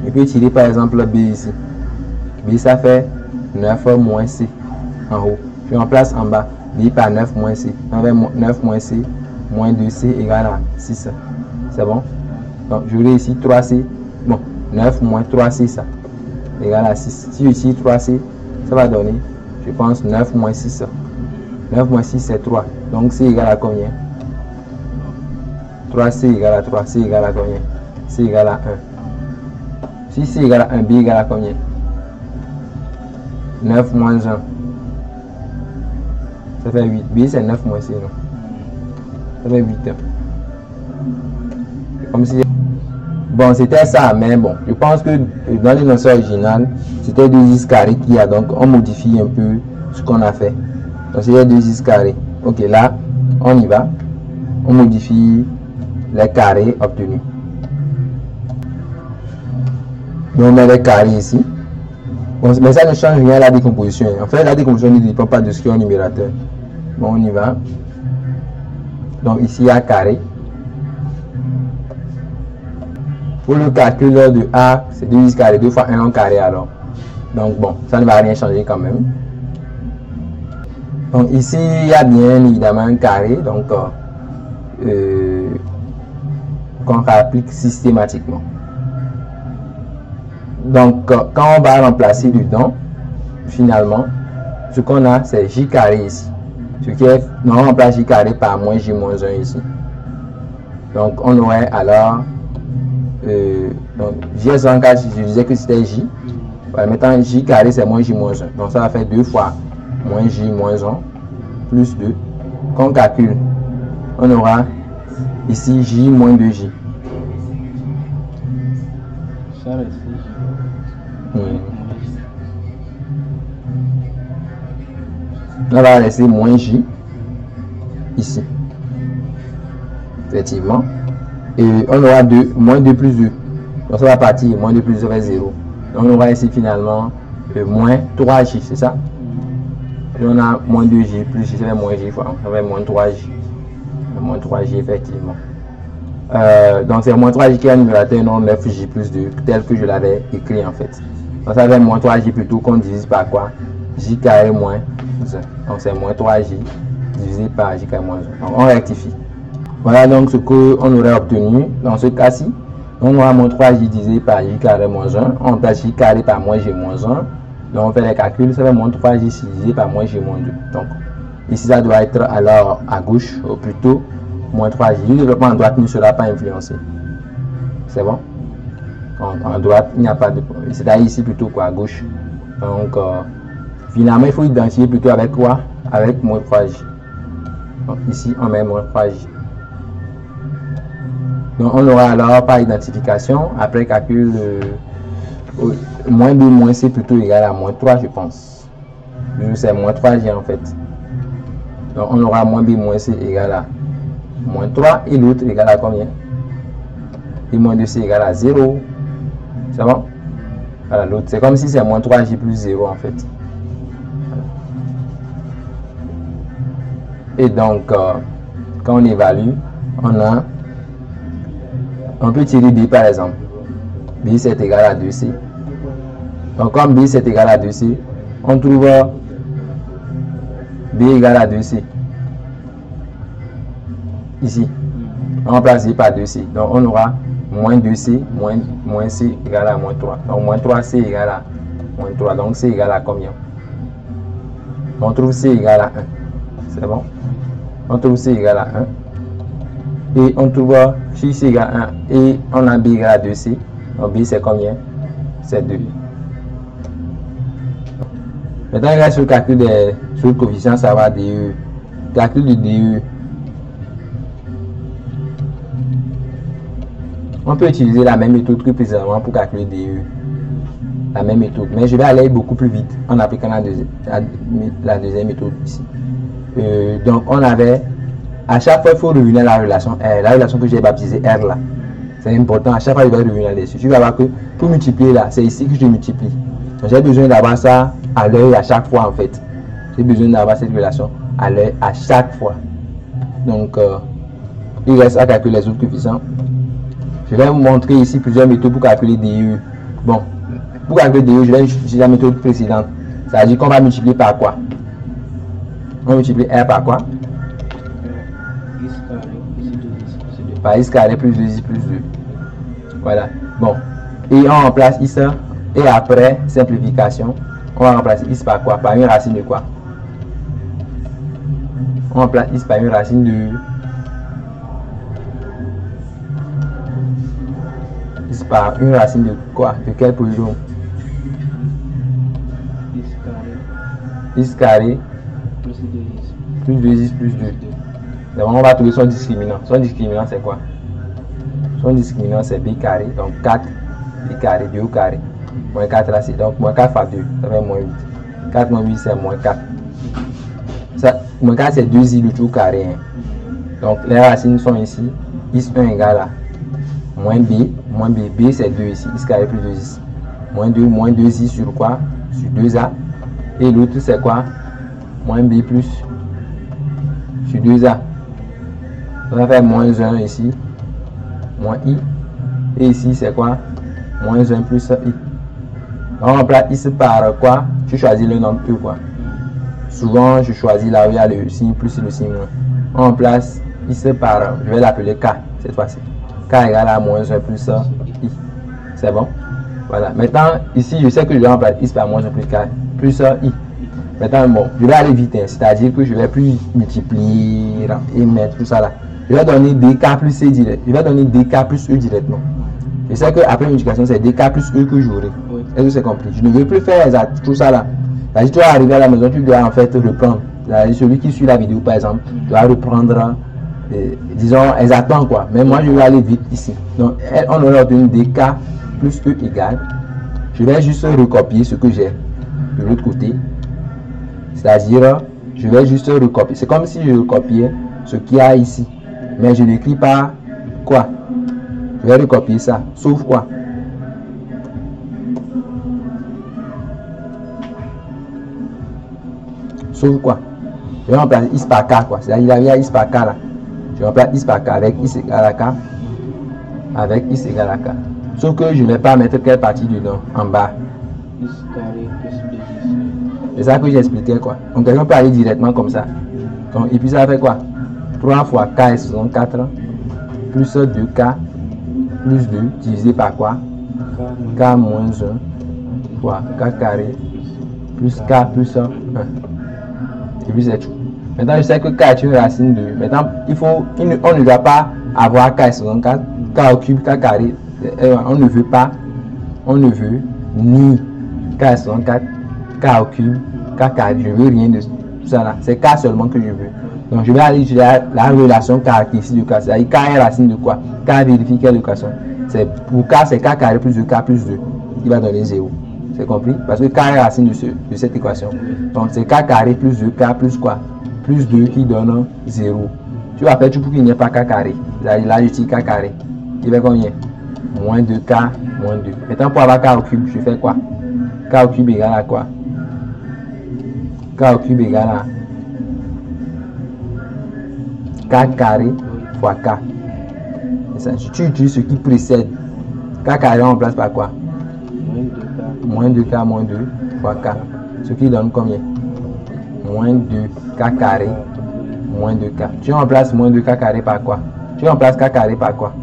Et puis, tirer par exemple B ici. B, ça fait 9 moins C en haut. Puis, on place en bas. B par 9 moins C. On fait 9 moins C moins 2C égale à 6. C'est bon? Donc, je vais ici 3C. Bon, 9 moins 3C, ça. Égale à 6. Si je tire 3C, ça va donner, je pense, 9 moins 6. 9 moins 6, c'est 3. Donc, C égale à combien? 3C égale à 3. C égale à combien? C égale à 1. Si C égale à 1, B égale à combien? 9 moins 1. Ça fait 8. B, c'est 9 moins C, non? Ça fait 8. Comme si... Bon, c'était ça, mais bon, je pense que dans les notions originales, c'était 2x carré qu'il y a, donc on modifie un peu ce qu'on a fait. Donc c'est 2x carré. Ok, là, on y va. On modifie les carrés obtenus. Donc on met les carrés ici. Bon, mais ça ne change rien à la décomposition. En fait, la décomposition ne dépend pas de ce qu'il y a au numérateur. Bon, on y va. Donc ici, il y a carré. Pour le calcul de A, c'est 2x carré, 2 fois 1 en carré alors. Donc bon, ça ne va rien changer quand même. Donc ici, il y a bien évidemment un carré, donc qu'on applique systématiquement. Donc quand on va remplacer dedans, finalement, ce qu'on a, c'est j carré ici. Ce qui est, non, on remplace j carré par moins j moins 1 ici. Donc on aurait alors donc j1, je disais que c'était j. Voilà, maintenant j carré c'est moins j moins 1. Donc ça va faire 2 fois moins j moins 1 plus 2. Quand on calcule, on aura ici j moins 2j. Ça reste j. On va laisser moins j ici. Effectivement. Et on aura moins 2 plus 2. Donc ça va partir, moins 2 plus 2 fait 0. Donc on aura ici finalement moins 3j, c'est ça? Et on a moins 2j plus j, ça fait moins j fois, ça fait moins 3j. Moins 3j effectivement. Donc c'est moins 3j qui est un numérateur, non 9j plus 2, tel que je l'avais écrit en fait. Donc ça fait moins 3j plutôt qu'on divise par quoi? J carré moins 1. Donc c'est moins 3j divisé par j carré moins 1. Donc on rectifie. Voilà donc ce qu'on aurait obtenu dans ce cas-ci. On aura moins 3j divisé par j carré moins 1. On remplace j carré par moins j moins 1. Donc on fait les calculs, ça fait moins 3j divisé par moins j moins 2. Donc ici ça doit être alors à gauche, ou plutôt moins 3j. Le développement à droite ne sera pas influencé. C'est bon? En droite, il n'y a pas de... C'est-à-dire ici plutôt quoi, à gauche. Donc finalement il faut identifier plutôt avec quoi? Avec moins 3j. Donc ici on met moins 3j. Donc on aura alors par identification, après calcul, moins b moins c plutôt égal à moins 3 je pense. C'est moins 3j en fait. Donc on aura moins b moins c égal à moins 3 et l'autre égal à combien? Et moins 2c égal à 0. C'est bon? Voilà, l'autre c'est comme si c'est moins 3j plus 0 en fait. Et donc quand on évalue, on peut tirer b par exemple. B c'est égal à 2c. Donc comme b c'est égal à 2c, on trouve b égal à 2c. Ici, on remplace b par 2c. Donc on aura moins 2c, moins c égal à moins 3. Donc moins 3c égal à moins 3. Donc c égal à combien? On trouve c égal à 1. C'est bon? On trouve c égal à 1. Et on trouve si c égale à 1 et on a b égale à 2c. Donc b c'est combien? C'est 2. Maintenant il reste le calcul des coefficients, ça va DE. Calcul du DE. On peut utiliser la même méthode que précédemment pour calculer DE. La même méthode. Mais je vais aller beaucoup plus vite en appliquant la deuxième méthode ici. Donc on avait... À chaque fois, il faut revenir à la relation R, la relation que j'ai baptisée R là. C'est important, à chaque fois, je vais revenir là-dessus. Tu vas voir que pour multiplier là, c'est ici que je multiplie. Donc j'ai besoin d'avoir ça à l'œil à chaque fois en fait. J'ai besoin d'avoir cette relation à l'œil à chaque fois. Donc, il reste à calculer les autres coefficients. Je vais vous montrer ici plusieurs méthodes pour calculer DE. Bon, pour calculer DE, je vais utiliser la méthode précédente. Ça veut dire qu'on va multiplier par quoi? On multiplie R par quoi? Par x carré plus 2x plus 2. Voilà. Bon. Et on remplace x. Et après simplification, on va remplacer x par quoi? Par une racine de quoi? On remplace x par une racine de... x par une racine de quoi? De quel polynôme? X carré plus 2x plus 2. Donc on va trouver son discriminant. Son discriminant c'est quoi? son discriminant c'est b carré, donc 4 b carré, 2 au carré. Moins 4 là c'est donc moins 4 fois 2, ça fait moins 8. 4 moins 8 c'est moins 4. Ça, moins 4 c'est 2i le tout carré. Hein. Donc les racines sont ici. X1 égale à moins b, b c'est 2 ici, x carré plus 2i. Moins 2i sur quoi? Sur 2a. Et l'autre c'est quoi? Moins b plus sur 2a. On va faire moins 1 ici, moins i. Et ici c'est quoi? Moins 1 plus i. On remplace ici par quoi? Tu choisis le nombre E quoi. Souvent je choisis là où il y a le signe plus et le signe moins. On remplace ici par, je vais l'appeler k cette fois-ci. K égale à moins 1 plus i. C'est bon? Voilà. Maintenant, ici, je sais que je vais remplacer i par moins 1 plus k plus i. Maintenant, bon, je vais aller vite, hein, c'est-à-dire que je vais plus multiplier et mettre tout ça là. Je vais donner dk plus c direct. Je vais donner dk plus e directement. Je sais qu'après multiplication, c'est dk plus e que j'aurai. Oui. Est-ce que c'est compris? Je ne veux plus faire tout ça là. C'est-à-dire, tu vas arriver à la maison, tu dois en fait reprendre. Celui qui suit la vidéo, par exemple, doit reprendre, disons, exactement quoi. Mais moi, je vais aller vite ici. Donc, on aura obtenu dk plus e égale. Je vais juste recopier ce que j'ai de l'autre côté. C'est-à-dire, je vais juste recopier. C'est comme si je recopiais ce qu'il y a ici. Mais je n'écris pas quoi. Je vais recopier ça. Sauf quoi? Sauf quoi? Je vais remplacer x par k quoi. C'est-à-dire, il y a x par k là. Je remplace x par k avec x égale à k. Avec x égale à k. Sauf que je ne vais pas mettre quelle partie dedans en bas. X carré plus 2x. C'est ça que j'expliquais quoi. Donc quelqu'un peut aller directement comme ça. Donc, et puis ça fait quoi? 3 fois k est 64 plus 2k plus 2 divisé par quoi? K moins 1 fois k carré plus k plus 1. Et puis c'est tout. Maintenant je sais que k est une racine de. Maintenant on ne doit pas avoir k est 64, k au cube, k carré. On ne veut ni k est 64, k au cube, k carré. Je veux rien de tout ça là. C'est k seulement que je veux. Donc je vais aller utiliser la relation caractéristique de k. C'est-à-dire k est racine de quoi? K vérifie quelle équation. C'est pour k c'est k carré plus 2k plus 2 qui va donner 0. C'est compris? Parce que k est racine de cette équation. Donc c'est k carré plus 2k plus quoi? Plus 2 qui donne 0. Tu vas faire tout pour qu'il n'y ait pas k carré. Là je tire k carré. Il fait combien? Moins 2k moins 2. Maintenant pour avoir k au cube, je fais quoi? K au cube égale à quoi? K au cube égale à k carré fois k. Ça, tu utilises ce qui précède. K carré on remplace par quoi? Moins 2k moins 2 fois k. Ce qui donne combien? Moins 2k carré moins 2k. Tu remplaces moins 2k carré par quoi? Tu remplaces k carré par quoi?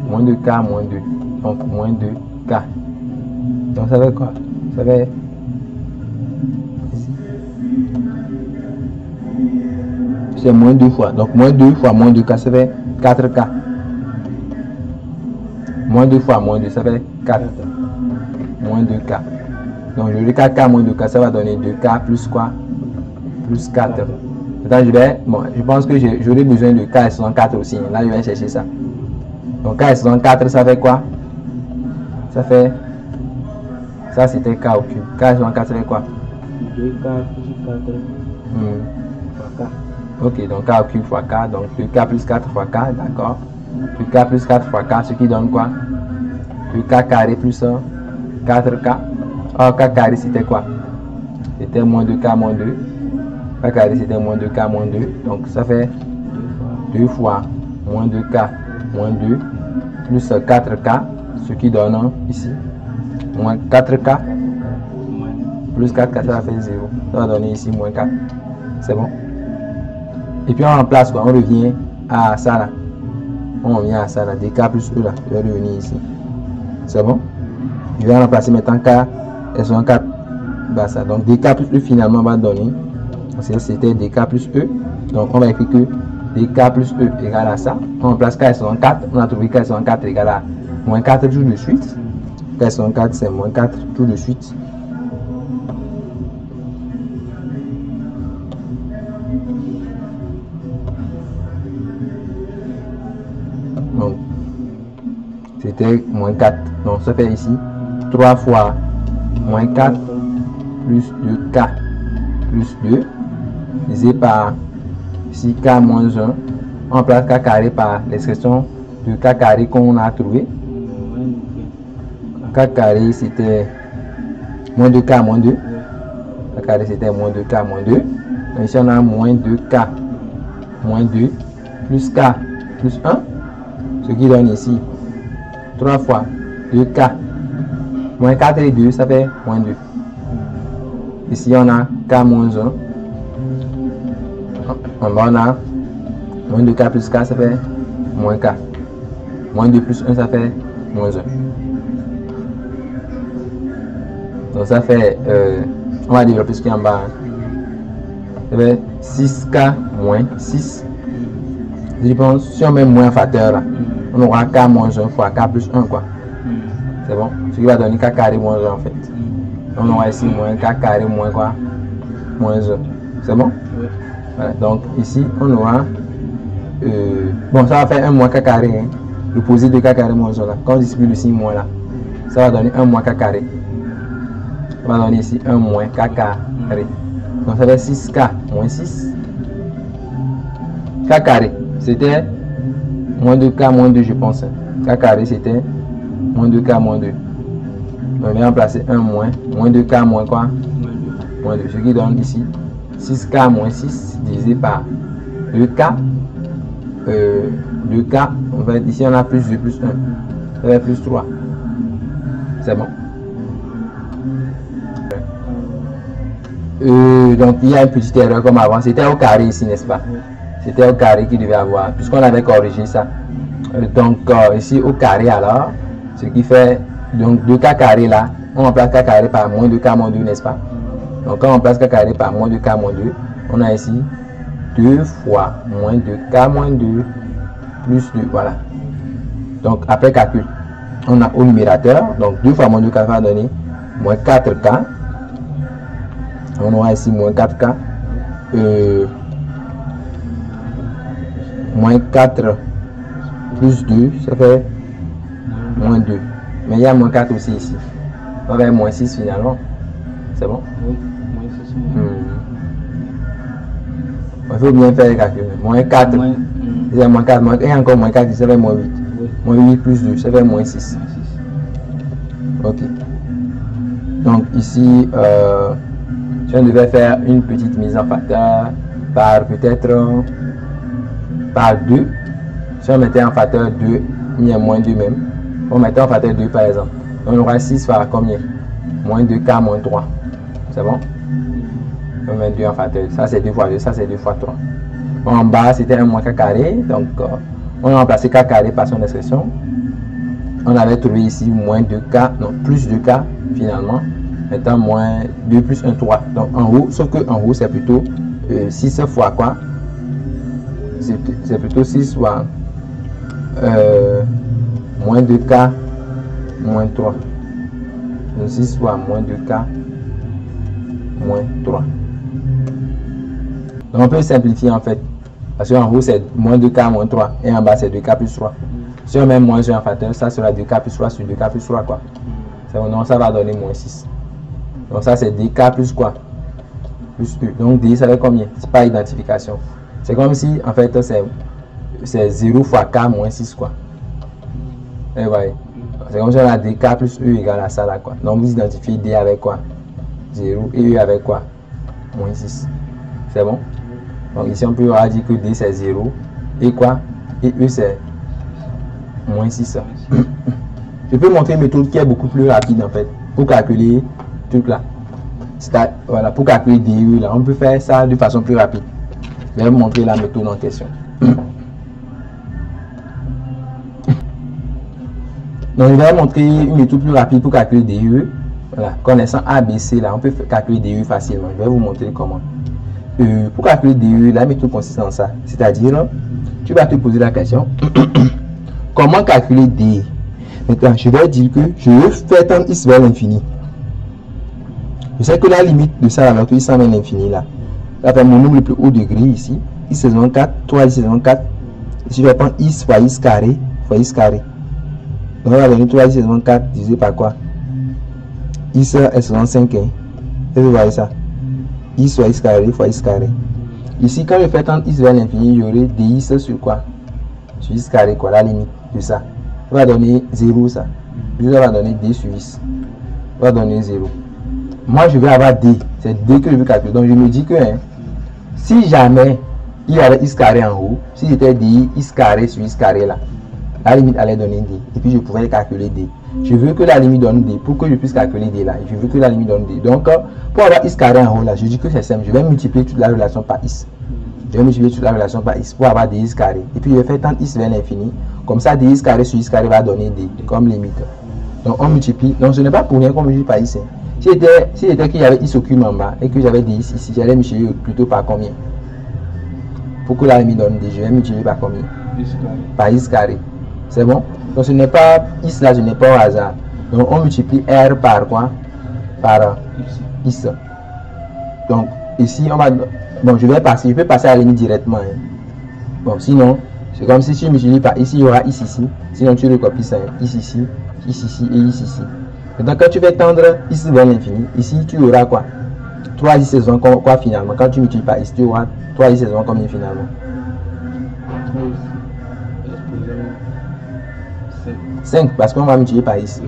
Moins 2k moins 2. Donc moins 2k. Donc ça fait quoi? Ça fait c'est moins 2 fois. Donc moins 2 fois moins 2k ça fait 4k. Moins 2 fois moins 2 ça fait 4. Moins 2k. Donc je vais 4k moins 2k ça va donner 2k plus quoi? Plus 4. Maintenant je pense que j'aurai besoin de k et 64 aussi. Là je vais chercher ça. Donc k est 64 ça fait quoi? Ça fait, ça c'était k au cube. K est 64 ça fait quoi? 2k plus 4 fois k. Ok, donc k au cube fois k, donc 2k plus 4 fois k, d'accord. 2k plus 4 fois k, ce qui donne quoi? 2k carré plus 4k. Or k carré c'était quoi? C'était moins 2k moins 2. K carré c'était moins 2k moins 2. Donc ça fait 2 fois moins 2k moins 2 plus 4k, ce qui donne ici moins 4k plus 4k, ça va faire 0. Ça va donner ici moins 4. C'est bon? Et puis on remplace quoi? On revient à ça là. On revient à ça là. dk plus e là. Je vais revenir ici. C'est bon? Je vais remplacer maintenant k et 64. Bah ça. Donc dk plus e finalement va donner. C'était dk plus e. Donc on va écrire que dk plus e égale à ça. On remplace k et 64. On a trouvé k et 64 égale à moins 4 tout de suite. K et 64 c'est moins 4 tout de suite. c'était moins 4. Donc ça fait ici 3 fois moins 4 plus 2k plus 2 divisé par ici k moins 1. On remplace k carré par l'expression de k carré qu'on a trouvé. K carré c'était moins 2k moins 2. K carré c'était moins 2k moins 2. Donc ici on a moins 2k moins 2 plus k plus 1. Ce qui donne ici 3 fois 2k moins 4 et 2, ça fait moins 2. Ici on a k moins 1. En bas on a moins 2k plus k, ça fait moins k. Moins 2 plus 1, ça fait moins 1. Donc ça fait, on va développer ce qui est en bas. Ça fait 6k moins 6. Je pense, si on met moins en facteur là, on aura k moins 1 fois k plus 1 quoi. C'est bon? Ce qui va donner k carré moins 1 en fait. On aura ici moins k carré moins quoi? Moins 1. C'est bon? Voilà. Donc ici on aura bon, ça va faire 1 moins k carré, hein. L'opposé de k carré moins 1 là. Quand on distribue le signe moins là, ça va donner 1 moins k carré. On va donner ici 1 moins k carré. Donc ça fait 6k moins 6. K carré, c'était moins 2k moins 2 je pense. K carré c'était moins 2k moins 2. On vient remplacer 1 moins 2k moins quoi? Moins 2. Ce qui donne ici 6k moins 6 divisé par 2k. 2k, en fait, ici on a plus 2 plus 1. Ça fait plus 3. C'est bon. Donc il y a une petite erreur comme avant. C'était au carré ici, n'est-ce pas? C'était au carré qui devait avoir, puisqu'on avait corrigé ça. Donc ici au carré alors, ce qui fait donc 2k carré là, on remplace k carré par moins 2k moins 2, n'est-ce pas? Donc quand on remplace k carré par moins 2k moins 2, on a ici 2 fois moins 2k moins 2 plus 2, voilà. Donc après calcul, on a au numérateur, donc 2 fois moins 2k va donner moins 4k. On aura ici moins 4k. Moins 4 plus 2, ça fait moins 2. Mais il y a moins 4 aussi ici. On va faire moins 6 finalement. C'est bon? Oui, moins 6. Il faut bien faire les calculs. Moins 4. Il y a moins 4. Et encore moins 4, ça fait moins 8. Oui. Moins 8 plus 2, ça fait moins 6. Ok. Donc ici, si on devait faire une petite mise en facteur par peut-être par 2, si on mettait en facteur 2, il y a moins 2 même. On mettait en facteur 2 par exemple. On aura 6 par combien? Moins 2k moins 3. C'est bon? On met 2 en facteur. Ça c'est 2 fois 2, ça c'est 2 fois 3. En bas c'était 1 moins k carré. Donc on a remplacé k carré par son expression. On avait trouvé ici moins 2k, non plus 2k finalement. Étant moins 2 plus 1, 3. Donc en haut, sauf que en haut c'est plutôt 6 fois quoi? C'est plutôt 6 fois moins 2k moins 3. Donc 6 fois moins 2k moins 3. Donc on peut simplifier en fait. Parce qu'en haut c'est moins 2k moins 3 et en bas c'est 2k plus 3. Si on met moins 1 en facteur, ça sera 2k plus 3 sur 2k plus 3 quoi. Donc ça va donner moins 6. Donc ça c'est dk plus quoi? Plus 2. Donc d ça fait combien? C'est pas identification. C'est comme si en fait c'est 0 fois k moins 6 quoi. Et voyez. C'est comme si on a dk plus e égale à ça là quoi. Donc vous identifiez d avec quoi? 0 et e avec quoi? Moins 6. C'est bon? Donc ici on peut dire que d c'est 0 et quoi? Et e c'est moins 6. Je peux montrer une méthode qui est beaucoup plus rapide en fait pour calculer tout là. Voilà, pour calculer DE là, on peut faire ça de façon plus rapide. Je vais vous montrer la méthode en question. Donc je vais vous montrer une méthode plus rapide pour calculer DE. Voilà, connaissant ABC là, on peut calculer DE facilement. Je vais vous montrer comment. Pour calculer DE, la méthode consiste en ça. C'est-à-dire, tu vas te poser la question comment calculer DE. Maintenant, je vais dire que je veux faire tendre x vers l'infini. Je sais que la limite de ça, alors que x s'en va à l'infini là. Ça fait mon nombre le plus haut degré ici. X c'est 4, 3 x c'est 4. Ici, je vais prendre x fois x carré fois x carré. Donc on va donner 3 ici égale 4 divisé par quoi? X est égale 5. Hein? Et vous voyez ça? X fois X carré fois X carré. Ici, quand je fais tendre X vers l'infini, j'aurai dx sur quoi? Sur X carré, quoi, la limite de ça. On va donner 0 ça. Puis ça va donner d sur X. On va donner 0. Moi, je vais avoir d. C'est d que je veux calculer. Donc, je me dis que hein, si jamais il y avait X carré en haut, si c'était d X carré sur X carré là, la limite allait donner d. Et puis, je pouvais calculer d. Je veux que la limite donne d. Pour que je puisse calculer d là, je veux que la limite donne d. Donc, pour avoir X carré en haut là, je dis que c'est simple. Je vais multiplier toute la relation par X. Je vais multiplier toute la relation par X pour avoir dx carré. Et puis, je vais faire tendre X vers l'infini. Comme ça, dx carré sur X carré va donner d comme limite. Donc, on multiplie. Donc, ce n'est pas pour rien qu'on multiplie par X. Si c'était qu'il y avait X au cube en bas et que j'avais dx ici, j'allais multiplier plutôt par combien? Pour que la limite donne d, je vais multiplier par combien? Par X carré. C'est bon? Donc, ce n'est pas X là, je n'ai pas au hasard. Donc, on multiplie R par quoi? Par X. Donc, ici, on va... Bon, je peux passer à la limite directement. Hein. Bon, sinon, c'est comme si tu multiplies par ici, il y aura X ici. Sinon, tu recopies ça. X ici et X ici. Maintenant, quand tu vas tendre X vers l'infini, ici, tu auras quoi? 3X égale quoi finalement? Quand tu multiplies par X, tu auras 3X égale combien finalement? 5, parce qu'on va multiplier par X.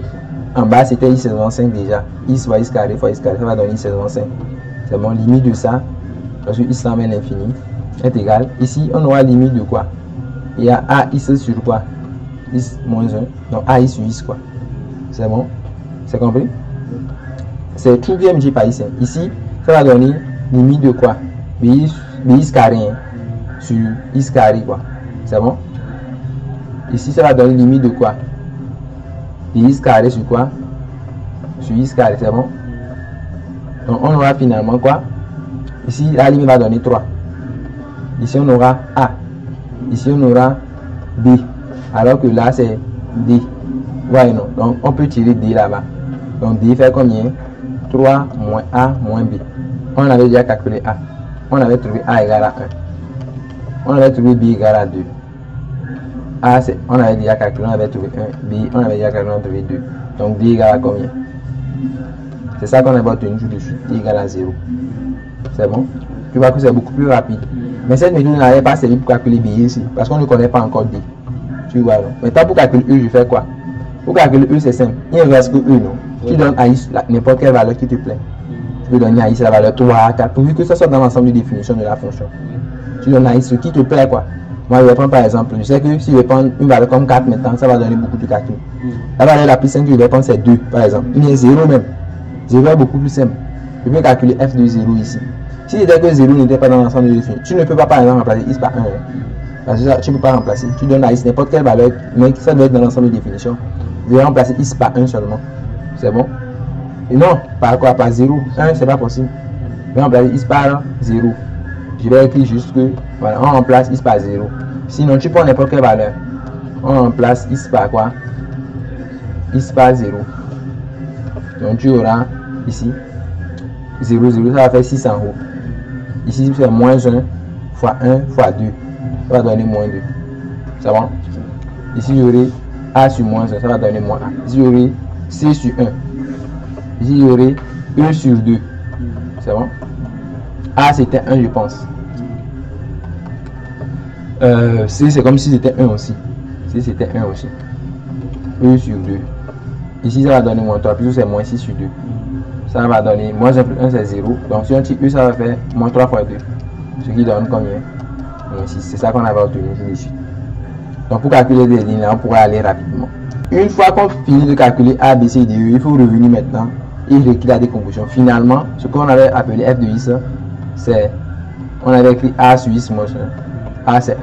En bas, c'était X égale 5 déjà. X fois X carré fois X carré, ça va donner X égale 5. C'est bon, limite de ça. Parce que X à l'infini est égal. Ici, on aura limite de quoi? Il y a AX sur quoi? X moins 1. Donc AX sur X quoi. C'est bon? C'est compris? C'est tout bien multiplié par X. Ici, ça va donner limite de quoi? BX carré hein, sur X carré quoi. C'est bon? Ici, ça va donner limite de quoi? BX carré sur quoi? Sur X carré. C'est bon? Donc on aura finalement quoi? Ici, la limite va donner 3. Ici, on aura A. Ici, on aura B. Alors que là, c'est D. Ouais, non. Donc, on peut tirer D là-bas. Donc, D fait combien? 3 moins A moins B. On avait déjà calculé A. On avait trouvé A égale à 1. On avait trouvé B égale à 2. A, on avait déjà calculé, on avait trouvé 1. B, on avait déjà calculé, on avait trouvé 2. Donc, D égale à combien? C'est ça qu'on avait obtenu tout de suite. D égale à 0. C'est bon? Tu vois que c'est beaucoup plus rapide. Mais cette méthode n'avait pas servi pour calculer B ici. Parce qu'on ne connaît pas encore D. Tu vois, non? Maintenant, pour calculer E, je fais quoi? Pour calculer E, c'est simple. Il ne reste que E, non? Tu donnes à X n'importe quelle valeur qui te plaît. Tu peux donner à X la valeur 3, 4, pourvu que ça soit dans l'ensemble de définition de la fonction. Tu donnes à X ce qui te plaît, quoi. Moi, je vais prendre par exemple, je sais que si je vais prendre une valeur comme 4 maintenant, ça va donner beaucoup de calculs. La valeur la plus simple que je vais prendre, c'est 2, par exemple. Il y a 0 même. 0 est beaucoup plus simple. Je peux calculer f de 0 ici. Si c'était que 0 n'était pas dans l'ensemble de définition, tu ne peux pas par exemple remplacer x par 1. Parce que ça, tu ne peux pas remplacer. Tu donnes à x n'importe quelle valeur, mais ça doit être dans l'ensemble de définition. Je vais remplacer x par 1 seulement. C'est bon? Et non, par quoi? Par 0. 1, c'est pas possible. Je vais remplacer x par 0. Je vais écrire juste que, voilà, on remplace x par 0. Sinon, tu prends n'importe quelle valeur. On remplace x par quoi? X par 0. Donc, tu auras ici 0, 0, ça va faire 6 en haut. Ici, c'est moins 1 fois 1 fois 2. Ça va donner moins 2. C'est bon? Ici, j'aurai A sur moins 1, ça va donner moins A. Ici, j'aurai C sur 1. Ici, j'aurai E sur 2. C'est bon? A, c'était 1, je pense. C, c'est comme si c'était 1 aussi. C, c'était 1 aussi. E sur 2. Ici, ça va donner moins 3, plutôt c'est moins 6 sur 2. Ça va donner moins 1 plus 1, c'est 0. Donc, si on tire E, ça va faire moins 3 fois 2. Ce qui donne combien? Moins 6. C'est ça qu'on avait obtenu tout de suite. Donc, pour calculer des lignes, là, on pourra aller rapidement. Une fois qu'on finit de calculer A, B, C, D, E, il faut revenir maintenant et écrire la décomposition. Finalement, ce qu'on avait appelé f de x, c'est, on avait écrit A sur x moins 1. A, c'est 1.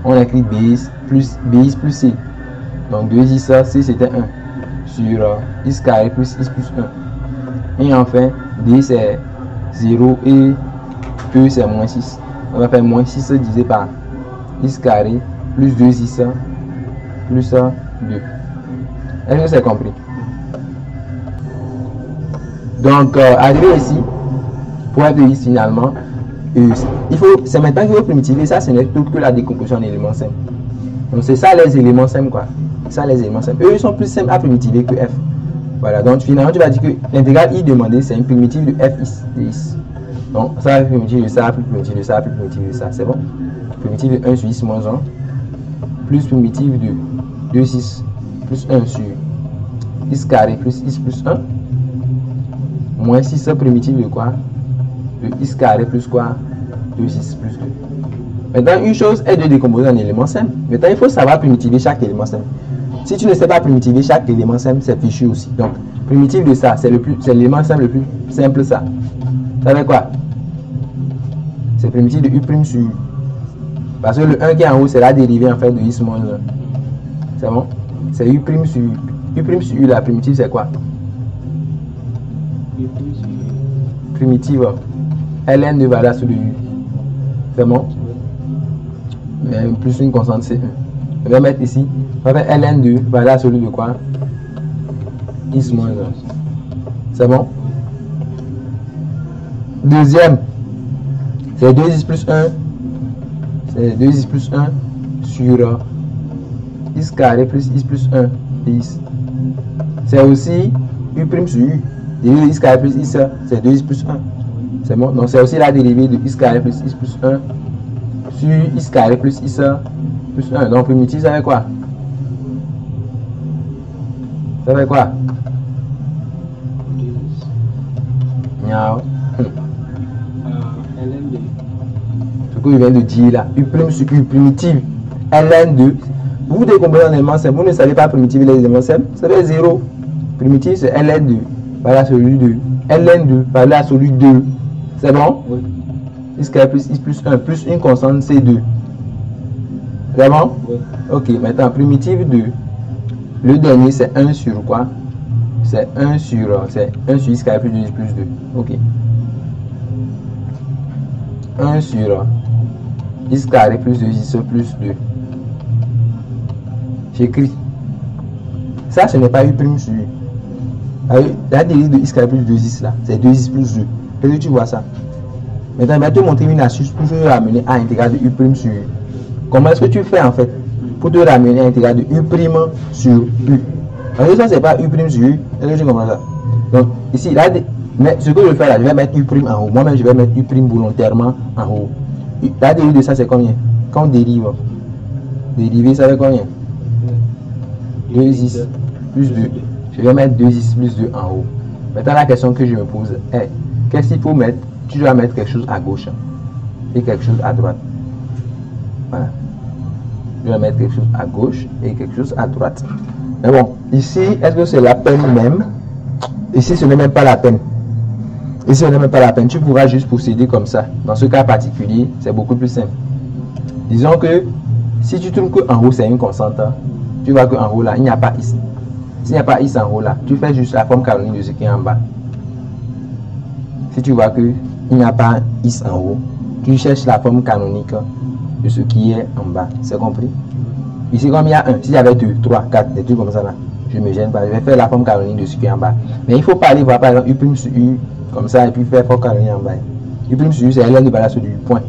On a écrit BX plus C. Donc, 2x, C, c'était 1. Sur x carré plus x plus 1. Et enfin, D, c'est 0 et E, c'est moins 6. On va faire moins 6 divisé par x carré plus 2x plus 2. Est-ce que c'est compris? Donc, arrivé ici, pour f de x finalement, c'est maintenant qu'il faut primitiver. Ça, ce n'est tout que la décomposition en éléments simples. Donc, c'est ça les éléments simples, quoi. ça les éléments simples. Eux, ils sont plus simples à primitiver que f. Voilà, donc finalement, tu vas dire que l'intégrale i demandée, c'est une primitive de f de is. Donc, ça va primitive de ça, plus primitive de ça, plus primitive de ça, c'est bon? Primitive de 1 sur is moins 1, plus primitive de 2is plus 1 sur is carré plus is plus 1, moins 6 primitive de quoi? De is carré plus quoi? 2is plus 2. Maintenant, une chose est de décomposer en éléments simples. Maintenant, il faut savoir primitiver chaque élément simple. Si tu ne sais pas primitiver chaque élément simple, c'est fichu aussi. Donc, primitive de ça, c'est l'élément simple le plus simple, ça. Ça veut quoi? C'est primitive de u' sur u. Parce que le 1 qui est en haut, c'est la dérivée en fait de is moins 1. C'est bon? C'est u' sur u. U' sur u, la primitive, c'est quoi? Primitive. ln de valeur sur le u. C'est bon? Plus une constante C1. Je vais mettre ici, on va faire ln de valeur absolue de quoi? Is moins 1. C'est bon? Deuxième, c'est 2is plus 1. C'est 2is plus 1 sur is carré plus is plus 1 is. C'est aussi u' sur u. Dérivée de is carré plus is, c'est 2is plus 1. C'est bon? Donc c'est aussi la dérivée de is carré plus is plus 1 sur is carré plus is plus 1. Donc primitive, ça fait quoi? Ça fait quoi? Miaou. Ce que je viens de dire là, u' sur u, primitive, ln2. Vous décomposez en éléments simples, vous ne savez pas primitiver les éléments simples, ça fait 0. Primitive, c'est ln2, valeur absolue 2. ln2, valeur absolue 2. C'est bon? Oui. Is carré plus is plus 1, plus une constante C2. C'est bon? Oui. Ok, maintenant, primitive 2. Le dernier, c'est 1 sur quoi? C'est 1 sur is carré plus 2 is plus 2. Ok. 1 sur is carré plus 2 is plus 2. J'écris. Ça, ce n'est pas u' sur u. La dérivée de is carré plus 2 is là, c'est 2 is plus 2. Est-ce que tu vois ça? Maintenant, je vais te montrer une astuce pour te ramener à l'intégrale de u' sur u. Comment est-ce que tu fais en fait pour te ramener à l'intégrale de u' sur u? Parce que ça, c'est pas u' sur u. Est-ce que tu comprends ça? Donc, ici, là, mais ce que je vais faire là, je vais mettre u' en haut. Moi-même, je vais mettre u' volontairement en haut. La dérivée de ça, c'est combien? Quand on dérive, dériver, ça fait combien? 2is plus 2. Je vais mettre 2is plus 2 en haut. Maintenant, la question que je me pose est, qu'est-ce qu'il faut mettre? Tu dois mettre quelque chose à gauche et quelque chose à droite. Voilà. Je vais mettre quelque chose à gauche et quelque chose à droite. Mais bon, ici, est-ce que c'est la peine même? Ici, ce n'est même pas la peine. Ici, ce n'est même pas la peine. Tu pourras juste procéder comme ça. Dans ce cas particulier, c'est beaucoup plus simple. Disons que si tu trouves qu'en haut, c'est une constante, tu vois qu'en haut, là, il n'y a pas is. S'il n'y a pas is en haut, là, tu fais juste la forme canonique de ce qui est en bas. Si tu vois qu'il n'y a pas is en haut, tu cherches la forme canonique de ce qui est en bas. C'est compris? Ici, comme il y a 1, s'il y avait 2, 3, 4, des trucs comme ça là, je ne me gêne pas. Je vais faire la forme canonique de ce qui est en bas. Mais il ne faut pas aller voir par exemple u' sur u comme ça et puis faire forme canonique en bas. U' sur u, c'est ln de valeur sur du point.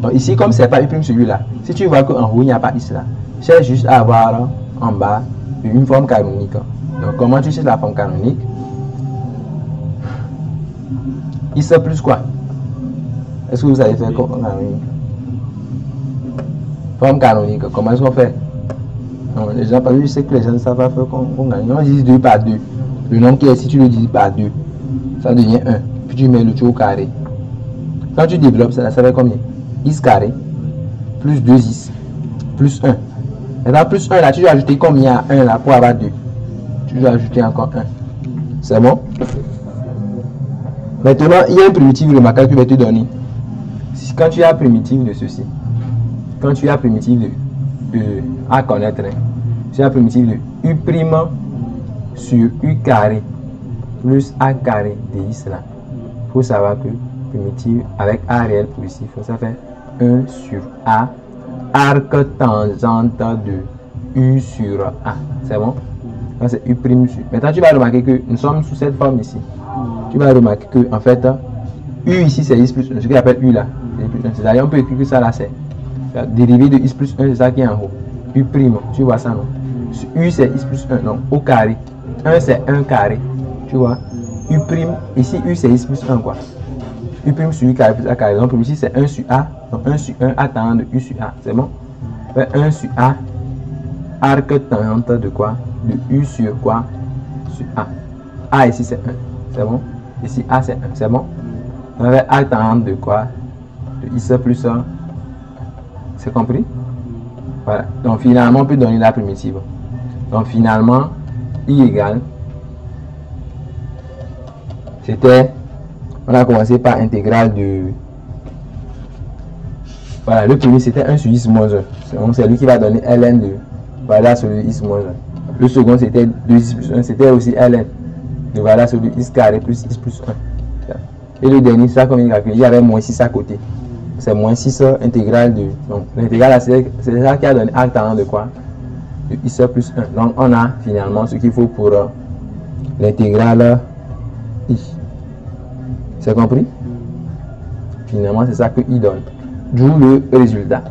Donc ici, comme ce n'est pas u' sur u là, si tu vois qu'en haut il n'y a pas is là, cherche juste à avoir en bas une forme canonique. Donc comment tu cherches la forme canonique? Is plus quoi? Est-ce que vous savez faire forme canonique? Forme canonique, comment est-ce qu'on fait? Non, les gens, parce que je sais que les gens ne savent pas faire qu'on gagne. On divise 2 par 2. Le nombre qui est ici, tu le divises par 2. Ça devient 1. Puis tu mets le tout au carré. Quand tu développes, ça fait combien? Is carré plus 2is plus 1. Maintenant, plus 1 là, tu dois ajouter combien à 1 là pour avoir 2? Tu dois ajouter encore 1. C'est bon? Maintenant, il y a une primitive remarquable que je vais te donner. Quand tu as primitive de ceci, quand tu as primitive de à connaître, tu as primitive de u' sur u carré plus a carré de is là. Il faut savoir que primitive avec a réel pour ici, ça fait 1 sur a arc tangente de u sur a. C'est bon? C'est u' sur. Maintenant, tu vas remarquer que nous sommes sous cette forme ici. Tu vas remarquer que en fait, u ici c'est is plus 1, ce qu'on appelle u là. C'est-à-dire, on peut écrire que ça là c'est dérivé de is plus 1, c'est ça qui est en haut. U', tu vois ça non? U c'est x plus 1, donc au carré. 1 c'est 1 carré. Tu vois? U prime, ici U c'est x plus 1 quoi. U prime sur U carré plus A carré. Donc ici c'est 1 sur A. Donc 1 sur 1 A tangente de U sur A. C'est bon? 1 sur A. Arc tangente de quoi? De U sur quoi? Sur A. A ici c'est 1. C'est bon? Ici A c'est 1. C'est bon? On avait A tangente de quoi? De X plus 1. C'est compris? Voilà. Donc finalement on peut donner la primitive. Donc finalement I égale. C'était. On a commencé par intégrale de. Voilà, le premier c'était 1 sur x moins 1. C'est lui qui va donner ln de. Voilà sur le x moins 1. Le second c'était 2x plus 1. C'était aussi ln. De voilà sur le x carré plus x plus 1. Et le dernier, ça comme il calcule, il y avait moins 6 à côté. C'est moins 6 intégrale de. Donc l'intégrale c'est ça qui a donné arc tangente de quoi? De x plus 1. Donc on a finalement ce qu'il faut pour l'intégrale i. C'est compris? Finalement c'est ça que i donne. D'où le résultat.